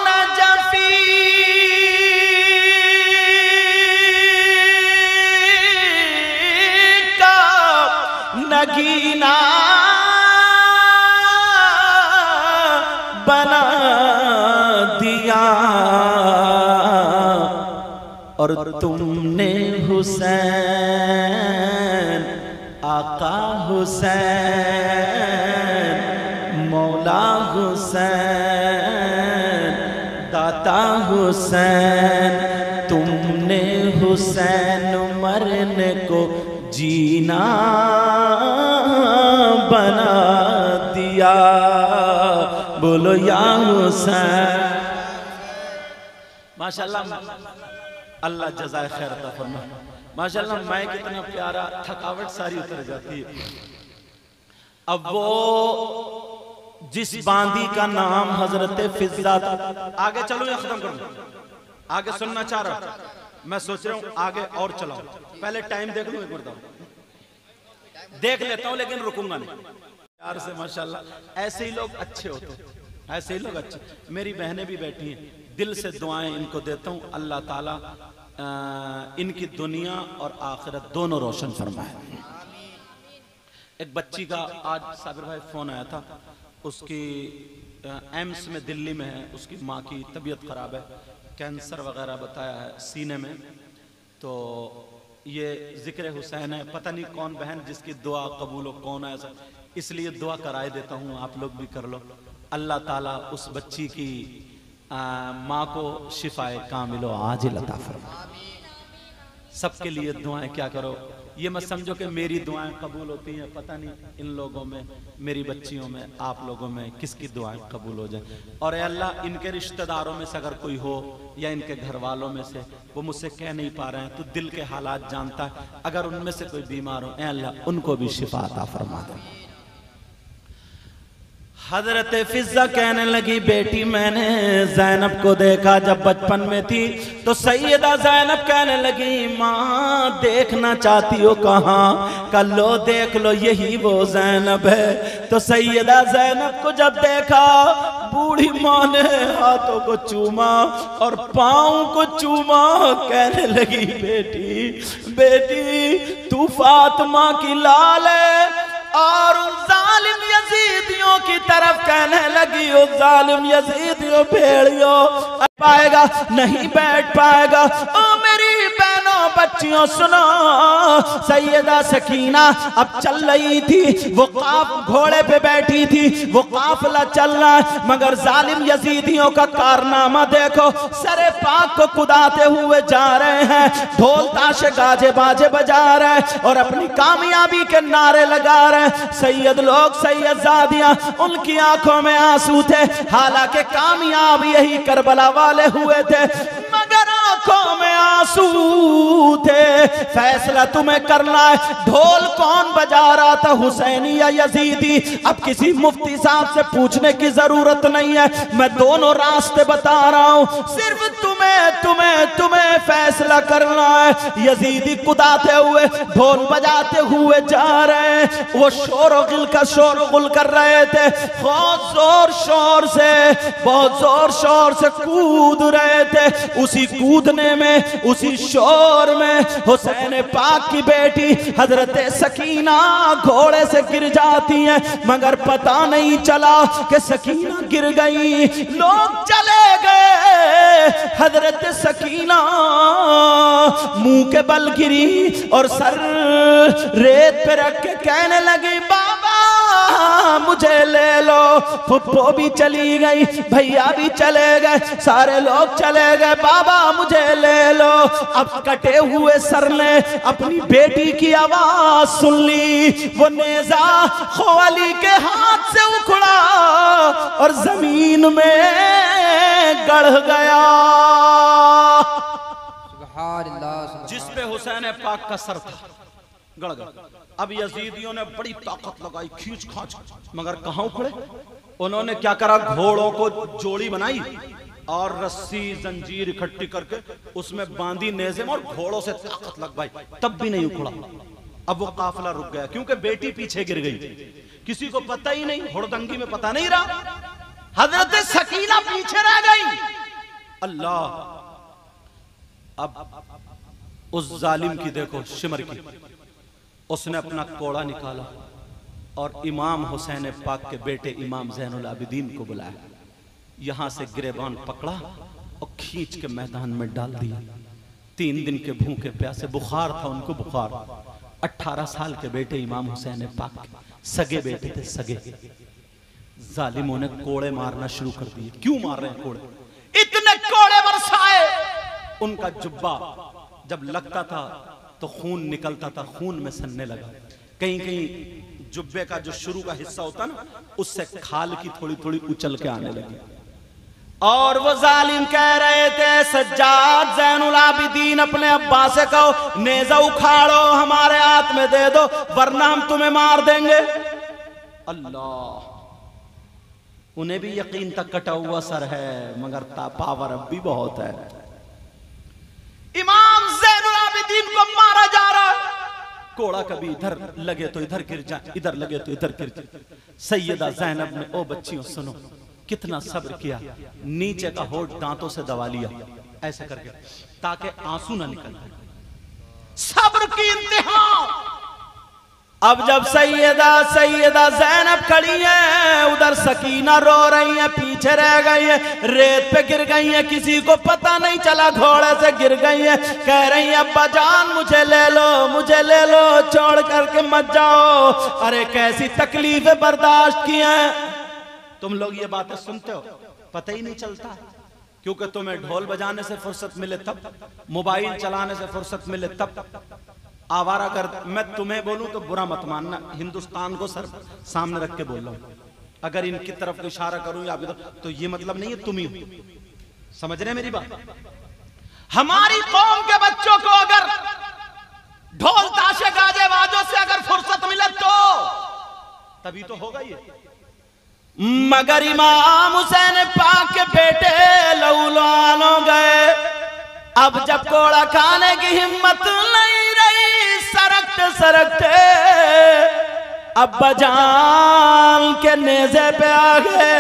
नजफी का नगीना बना दिया, और तुमने हुसैन, आका हुसैन, मौला हुसैन, दाता हुसैन, तुमने हुसैन मरने को जीना बना दिया, बोलो या हुसैन। माशाल्लाह, अल्लाह जज़ाए खैर अता फरमाए। माशाल्लाह, मैं कितना प्यारा, थकावट सारी उतर जाती है। अब वो जिस बांदी का नाम हजरत फिज़ा था, आगे चलो या खत्म कर दो, आगे सुनना चाह रहा हूं, मैं सोच रहा हूं आगे और चलाऊं, पहले टाइम देख लूं, एक बार देख लेता हूं, लेकिन रुकूंगा नहीं यार से। माशाल्लाह, ऐसे ही लोग अच्छे होते हैं, ऐसे ही लोग अच्छे। मेरी बहनें भी बैठी हैं, दिल से दुआएं इनको देता हूं, अल्लाह ताला इनकी दुनिया और आखिरत दोनों रोशन फरमाए। एक बच्ची का आज साबिर भाई फोन आया था, उसकी एम्स में दिल्ली में है, उसकी माँ की तबीयत खराब है, कैंसर वगैरह बताया है सीने में। तो ये जिक्र हुसैन है, पता नहीं कौन बहन जिसकी दुआ कबूल हो, कौन है ऐसा, इसलिए दुआ कराए देता हूँ, आप लोग भी कर लो। अल्लाह ताला उस बच्ची की माँ को शिफाए कामिलो आजिल अता फरमाए। सबके लिए दुआएं क्या करो, ये मत समझो कि मेरी दुआएं कबूल होती हैं, पता नहीं इन लोगों में, मेरी बच्चियों में, आप लोगों में किसकी दुआएं कबूल हो जाए। और ए अल्लाह, इनके रिश्तेदारों में से अगर कोई हो या इनके घर वालों में से वो मुझसे कह नहीं पा रहे हैं, तो दिल के हालात जानता है, अगर उनमें से कोई बीमार हो, ए अल्लाह उनको भी शिफा अता फरमा दे। हजरत फिज़ा कहने लगी, बेटी मैंने ज़ैनब को देखा जब बचपन में थी, तो सैयदा ज़ैनब कहने लगी, माँ देखना चाहती हो कहाँ? कल लो देख लो, यही वो ज़ैनब है। तो सैयदा ज़ैनब को जब देखा, बूढ़ी माँ ने हाथों को चूमा और पाँव को चूमा, कहने लगी, बेटी बेटी तू फातिमा की लाल है। और उन जालिम यजीदियों की तरफ कहने लगी, ओ जालिम यजीदियों, भेड़ियों पाएगा नहीं बैठ पाएगा। ओ मेरी बहनों बच्चियों सुनो, सैयदा सकीना अब चल रही थी, वो घोड़े पे बैठी थी, वो काफिला चल रहा है, मगर जालिम यजीदियों का कारनामा देखो, सरे पाक को कुदाते हुए जा रहे हैं, ढोल ताशे गाजे बाजे बजा रहे हैं और अपनी कामयाबी के नारे लगा रहे हैं। सैयद लोग, सैयदजादियां, उनकी आंखों में आंसू थे, हालांकि कामयाब यही करबला वाले हुए थे, मगर आंखों में आंसू थे। फैसला तुम्हें करना है, ढोल कौन बजा रहा था, हुसैनी या यजीदी? अब किसी मुफ्ती साहब से पूछने की जरूरत नहीं है, मैं दोनों रास्ते बता रहा हूं, सिर्फ तुम्हें तुम्हें तुम्हें फैसला करना है। यजीदी कुदाते हुए, ढोल बजाते हुए जा रहे हैं। वो शोर-ओ-गुल का शोर-ओ-गुल कर रहे थे, बहुत जोर शोर से, बहुत जोर शोर से कूद रहे थे। उसी कूदने में, उसी शोर में हुसैन पाक की बेटी हजरत सकीना घोड़े से गिर जाती हैं, मगर पता नहीं चला कि सकीना गिर गई। लोग चले गए, हजरत सकीना मुंह के बल गिरी और सर रेत पे रख के कहने लगी, बाबा मुझे ले लो। फुप्पो भी चली गई, भैया भी चले गए, सारे लोग चले गए, बाबा मुझे ले लो। अब कटे हुए सर ने अपनी बेटी की आवाज सुन ली। वो नेजा ख्वाली के हाथ से उखड़ा और जमीन में गड़ गया, जिस पे हुसैन पाक का सर था, गड़ गया। अब यजीदियों ने बड़ी ताकत लगाई, खींच खांच, मगर कहां उखड़े? उन्होंने क्या करा, घोड़ों को जोड़ी बनाई और रस्सी जंजीर इकट्ठी करके उसमें बांधी नेज़े में और घोड़ों से ताकत लगवाई, तब भी नहीं उखड़ा। अब वो काफिला रुक गया, क्योंकि बेटी पीछे गिर गई। किसी को पता ही नहीं, हुड़दंगी में पता नहीं रहा, हजरत सकीना पीछे रह गई। अल्लाह, अब उस जालिम की देखो शिमर की, उसने अपना कोड़ा निकाला और इमाम हुसैन पाक के बेटे इमाम ज़ैनुल आबिदीन को बुलाया। यहां से गिरेबान पकड़ा और खींच के मैदान में डाल दिया। 3 दिन के भूखे प्यासे, बुखार था उनको, बुखार। 18 साल के बेटे इमाम हुसैन पाक के सगे बेटे थे, सगे। जालिमों ने कोड़े मारना शुरू कर दिए। क्यों मार रहे हैं कोड़े? इतने कोड़े बरसाए, उनका जुब्बा जब लगता था तो खून निकलता था, खून में सनने लगा। कहीं कहीं जुब्बे का जो शुरू का हिस्सा होता ना, उससे खाल की थोड़ी थोड़ी उछल के आने लगी। और वो जालिम कह रहे थे, सज्जाद ज़ैनुल आबिदीन अपने अब्बा से कहो नेज़ा उखाड़ो, हमारे हाथ में दे दो, वरना हम तुम्हें मार देंगे। अल्लाह, उन्हें भी यकीन तक कटा हुआ सर है, मगर पावर अब भी बहुत है। इमाम ज़ैनुल आबिदीन को मारा जा रहा है, कोड़ा कभी इधर लगे तो इधर गिर जाए, इधर लगे तो इधर गिर जाए। सैयदा ज़ैनब ने, ओ बच्चियों सुनो, कितना सब्र किया, नीचे का होठ दांतों से दबा लिया ऐसे करके, ताकि आंसू ना निकल। सब्र की इंतहा। अब जब सैयदा ज़ैनब खड़ी है, उधर सकीना रो रही है, पीछे रह गई है, रेत पे गिर गई है, किसी को पता नहीं चला, घोड़े से गिर गई है। कह रही है, अब्बा जान मुझे ले लो, मुझे ले लो, छोड़ करके मत जाओ। अरे कैसी तकलीफें बर्दाश्त की हैं। तुम लोग ये बातें सुनते हो, पता ही नहीं चलता, क्योंकि तुम्हें ढोल बजाने से फुर्सत मिले तब, मोबाइल चलाने से फुर्सत मिले तब, आवारा कर। मैं तुम्हें बोलूं तो बुरा मत मानना, हिंदुस्तान को सर सामने रख के बोल रहा हूं। अगर इनकी तरफ इशारा करूं या तो ये मतलब नहीं है तुम ही हो, समझ रहे मेरी बात? हमारी कौम के बच्चों को अगर ढोल ताशे गाजे बाजों से अगर फुर्सत मिले तो तभी तो होगा ये। मगर इमाम हुसैन पाक के बेटे लहूलुहान हो गए। अब जब कोड़ा खाने की हिम्मत नहीं रही, सरकते सरकते अब्बा जान के नेज़े पे आ गए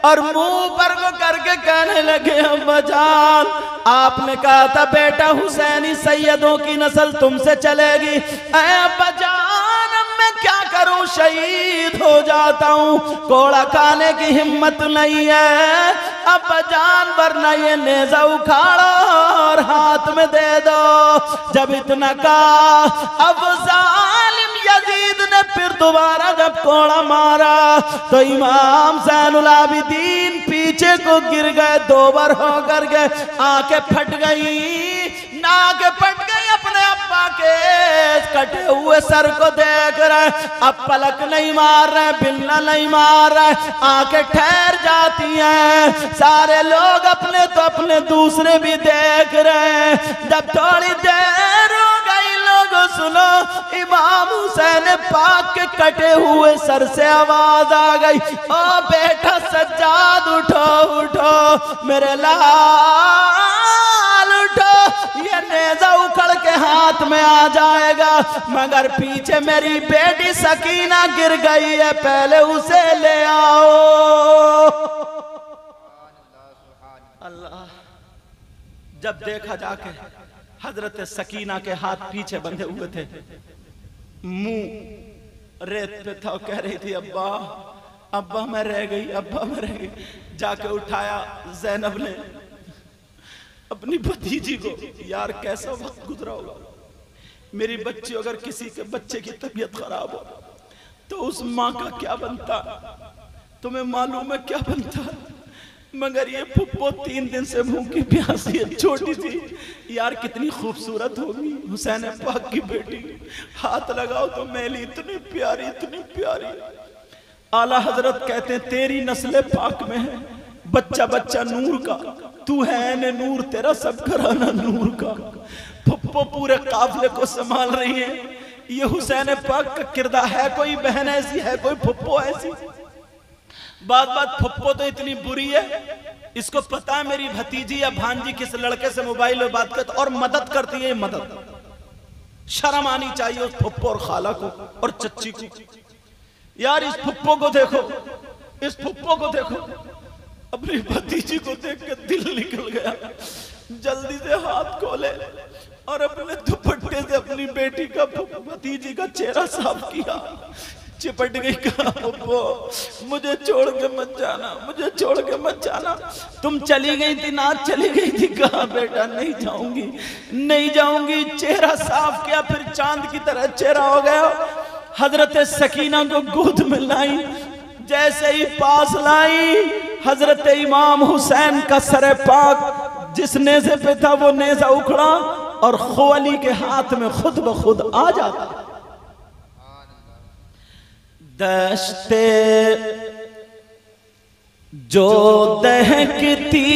और मुंह पर को करके कहने लगे, अब्बा जान आपने कहा था बेटा हुसैनी सैयदों की नस्ल तुमसे चलेगी। ऐ अब्बा जान मैं क्या करूं, शहीद हो जाता हूं, कोड़ा खाने की हिम्मत नहीं है। अब्बा जान वरना ये नेज़ा उखाड़ो और हाथ में दे दो। जब इतना कहा, अब जालिम यजीद ने फिर दोबारा जब कोड़ा मारा तो इमाम ज़ैनुल आबिदीन पीछे को गिर गए, 2 बार होकर गए, आंखें फट गई, नाक फट गई, अपने अब्बा अब्बा के कटे हुए सर को देख रहे, अब पलक नहीं मार रहे, बिल्ला नहीं मार रहे, आंखें ठहर जाती हैं। सारे लोग अपने तो अपने दूसरे भी देख रहे हैं। जब थोड़ी देर हो गई, लोगों सुनो, इमाम हुसैन पाक के कटे हुए सर से आवाज आ गई, ओ बेटा सज्जाद उठो उठो मेरे लाल उठो, ये नेजा उखड़ के हाथ में आ जाएगा, मगर पीछे मेरी बेटी सकीना गिर गई है, पहले उसे ले आओ। अल्लाह, जब देखा जाके हजरत सकीना के हाथ पीछे बंधे हुए थे, मुंह रेत पे था, कह रही थी अब्बा अब्बा मैं रह गई, अब्बा मैं रह गई। जाके उठाया ज़ैनब ने अपनी भतीजी को। यार कैसा वक्त गुजरा होगा, मेरी बच्ची अगर किसी के बच्चे की तबीयत खराब हो तो उस माँ का क्या बनता, तुम्हें मालूम है क्या बनता। मगर ये फुप्पो 3 दिन से भूखी प्यासी है, छोटी सी, यार कितनी खूबसूरत होगी हुसैन पाक की बेटी, हाथ लगाओ तो मैली, इतनी प्यारी इतनी प्यारी। आला हजरत कहते हैं तेरी नस्ल पाक में है बच्चा बच्चा नूर का, तू है ने नूर, तेरा सब घराना नूर का। फुप्पो पूरे काफिले को संभाल रही है। ये हुसैन पाक का किरदार है, कोई बहन ऐसी है, कोई फुप्पो ऐसी। बात फुप्पो तो इतनी बुरी है, इसको पता है मेरी भतीजी या भांजी किस लड़के से मोबाइल में बात करती और मदद करती है। मदद, शर्म आनी चाहिए उस फुप्पो और खाला को और चच्ची को। यार इस फुप्पो को देखो, इस फुप्पो को देखो, अपनी भतीजी को देख के दिल निकल गया। जल्दी से हाथ खोले और अपने दुपट्टे से अपनी बेटी का भतीजी का चेहरा साफ किया। चिपट गई, कहा फुप्पो मुझे छोड़ के मत जाना, मुझे छोड़ के मत जाना। तुम चली गई थी ना, चली गई थी, कहा बेटा नहीं जाऊंगी नहीं जाऊंगी। चेहरा साफ किया, फिर चांद की तरह चेहरा हो गया। हजरत सकीना को गोद में लाई, जैसे ही पास लाई हजरत इमाम हुसैन का सर पाक जिस नेज़े पे था वो नेज़ा उखड़ा और खुवली के हाथ में खुद ब खुद आ जाता। दश्ते जो दहकती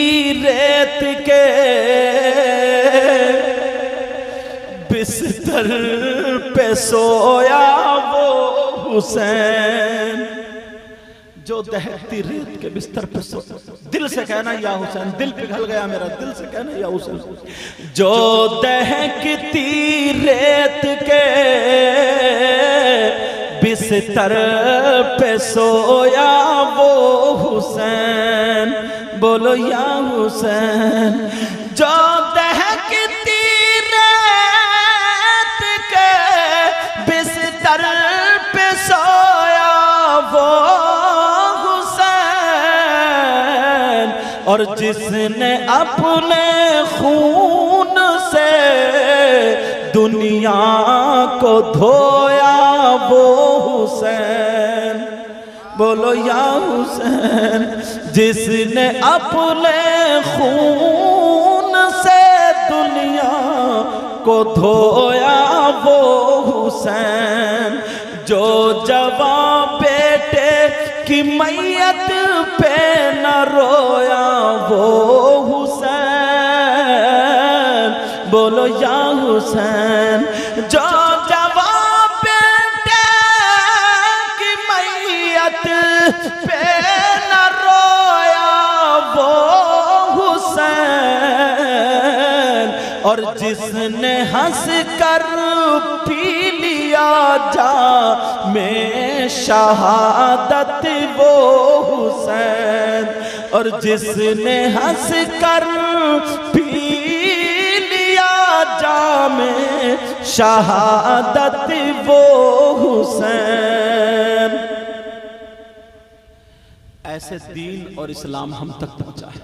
रेत के बिस्तर पे सोया वो हुसैन, जो दहकती रेत के बिस्तर पे सो। दिल से कहना या हुसैन, दिल पिघल गया मेरा, दिल से कहना या हुसैन। जो दहकती रेत के बिस्तर पे सोया वो हुसैन, बोलो या हुसैन। जो दहकती रेत के बिस्तर पे सोया वो हुसैन, और जिसने अपने खून से दुनिया को धोया वो हुसैन, बोलो या हुसैन। जिसने अपने खून से दुनिया को धोया वो हुसैन, जो जवां बेटे की मैयत पे न रोया वो हुसैन, बोलो या हुसैन। जो जवां बेटे की मैयत पे न रोया वो हुसैन, और जिसने हंस कर पी लिया जा में शहादत वो हुसैन, और जिसने हंस कर पी लिया जा में शहादत वो हुसैन। ऐसे दीन और इस्लाम हम तक पहुंचा है।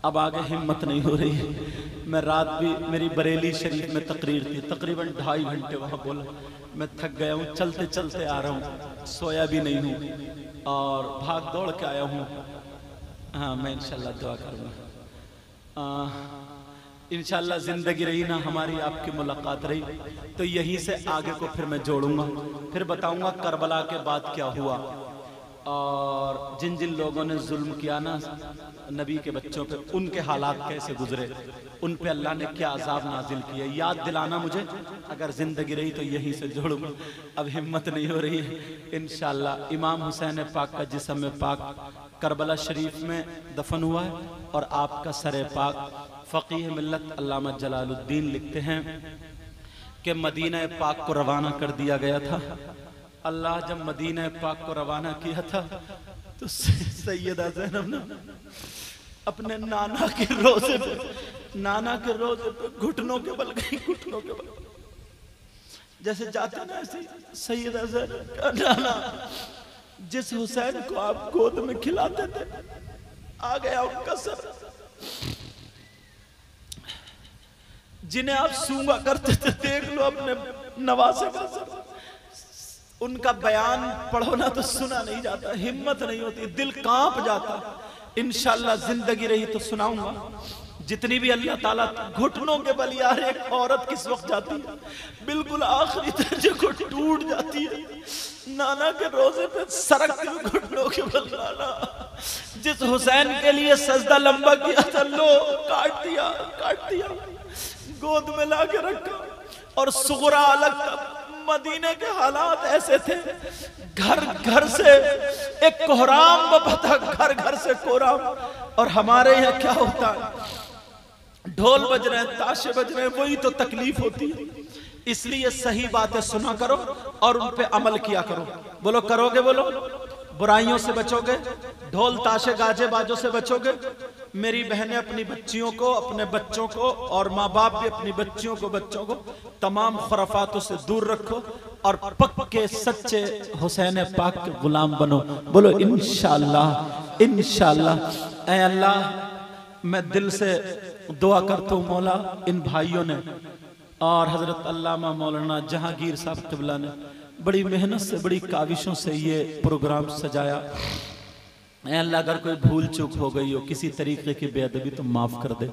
अब आगे हिम्मत नहीं हो रही है। मैं रात भी मेरी बरेली शरीफ में तकरीर थी, तकरीबन 2.5 घंटे वहाँ बोला। मैं थक गया हूँ, चलते चलते आ रहा हूँ, सोया भी नहीं हूँ और भाग दौड़ के आया हूँ। हाँ मैं इंशाल्लाह दुआ करूँगा। इंशाल्लाह जिंदगी रही ना हमारी आपकी मुलाकात रही तो यहीं से आगे को फिर मैं जोड़ूंगा, फिर बताऊंगा करबला के बाद क्या हुआ और जिन जिन लोगों ने जुल्म किया ना नबी के बच्चों पे, उनके हालात कैसे गुजरे, उन पे अल्लाह ने क्या अजाब नाजिल किया। याद दिलाना मुझे, अगर जिंदगी रही तो यहीं से जोड़ूंगा। अब हिम्मत नहीं हो रही है। इंशाल्लाह इमाम हुसैन पाक का जिस्म पाक करबला शरीफ में दफन हुआ है और आपका सर पाक फ़कीह मिल्लत अल्लामा जलालुद्दीन लिखते हैं कि मदीना पाक को रवाना कर दिया गया था। अल्लाह जब मदीना पाक को रवाना किया था तो सैयदा ज़ैनब ने अपने नाना के रोज़े पे घुटनों के बल गई, घुटनों के बल जैसे जाते ना ऐसे सैयदा ज़ैनब का नाना जिस हुसैन को आप गोद में खिलाते थे आ गया उनका सर, जिन्हें आप सूंघा करते थे देख लो अपने नवासे का सर। उनका बयान पढ़ो ना तो सुना नहीं जाता, हिम्मत नहीं होती, दिल कांप जाता। इंशाल्लाह जिंदगी रही तो सुनाऊंगा जितनी भी अल्लाह ताला। घुटनों के बल यार एक औरत किस वक्त जाती है, बिल्कुल आखिरी दर्जे को टूट जाती है। नाना के रोजे पे सरक घुटनों के बल नाना जिस हुसैन के लिए सजदा लंबा किया था लो काट दिया, गोद में ला के रखा। और सुगरा अलग था। मदीने के हालात ऐसे थे, घर घर से एक कोहराम बपा था, घर घर से कोहराम। और हमारे यहाँ क्या होता है, ढोल बज रहे हैं, ताशे बज रहे हैं, वही तो तकलीफ होती है। इसलिए सही बातें सुना करो और उन पे अमल किया करो। बोलो करोगे, बोलो बुराइयों से बचोगे, ढोल ताशे गाजे बाजों से बचोगे। मेरी बहनें अपनी बच्चियों को, अपने बच्चों को और माँ बाप भी अपनी बच्चियों को, बच्चों को तमाम खुराफातों से दूर रखो और पक्के सच्चे हुसैन पाक के गुलाम बनो। बोलो इंशाअल्लाह, इंशाअल्लाह। ऐ अल्लाह मैं दिल से दुआ करता हूँ मौला, इन भाइयों ने और हजरत अल्लामा मौलाना जहांगीर साहब क़िबला ने बड़ी मेहनत से, बड़ी काविशों से ये प्रोग्राम सजाया। ऐ अल्लाह अगर कोई भूल चूक हो गई हो, किसी तरीके की बेअदबी तो माफ़ कर दे।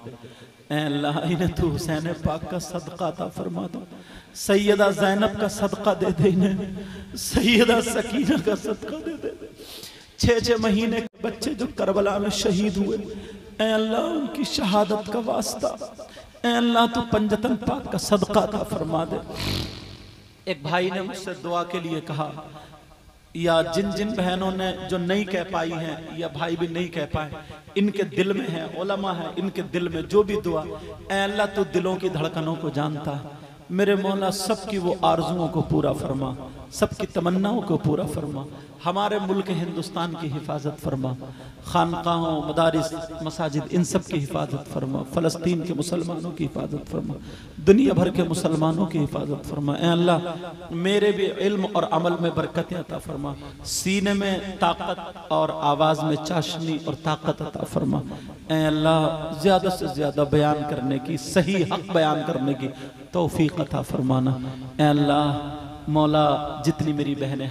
ऐ अल्लाह इन्हें तू हुसैन पाक का सदका अता फरमा दो, सैयदा ज़ैनब का सदका दे दे, इन्हें सैयदा सकीना का सदका दे दे। 6-6 महीने के बच्चे जो करबला में शहीद हुए, ऐ अल्लाह उनकी शहादत का वास्ता, ऐ अल्लाह तू पंजतन पाक का सदका अता फरमा दे। एक भाई ने मुझसे दुआ के लिए कहा, या जिन जिन बहनों ने जो नहीं कह पाई हैं या भाई भी नहीं कह पाए, इनके दिल में है, उलमा है, इनके दिल में जो भी दुआ, ऐ अल्लाह तू दिलों की धड़कनों को जानता है। मेरे मौला सबकी वो आरजुओं को पूरा फरमा, सबकी तमन्नाओं को पूरा फरमा। हमारे मुल्क हिंदुस्तान की हिफाजत फरमा, खानकाहों, मदारिस, मसाजिद, इन सब की हिफाजत फरमा। फ़लस्तीन के मुसलमानों की हिफाजत फरमा, दुनिया भर के मुसलमानों की हिफाजत फरमा। ऐ अल्लाह मेरे भी इल्म और अमल में बरकतें अता फरमा, सीने में ताकत और आवाज़ में चाशनी और ताकत अता फरमा। ऐ अल्लाह ज़्यादा से ज़्यादा बयान करने की, सही हक बयान करने की तौफीक अता फरमाना। ऐ अल्लाह मौला जितनी मेरी बहनें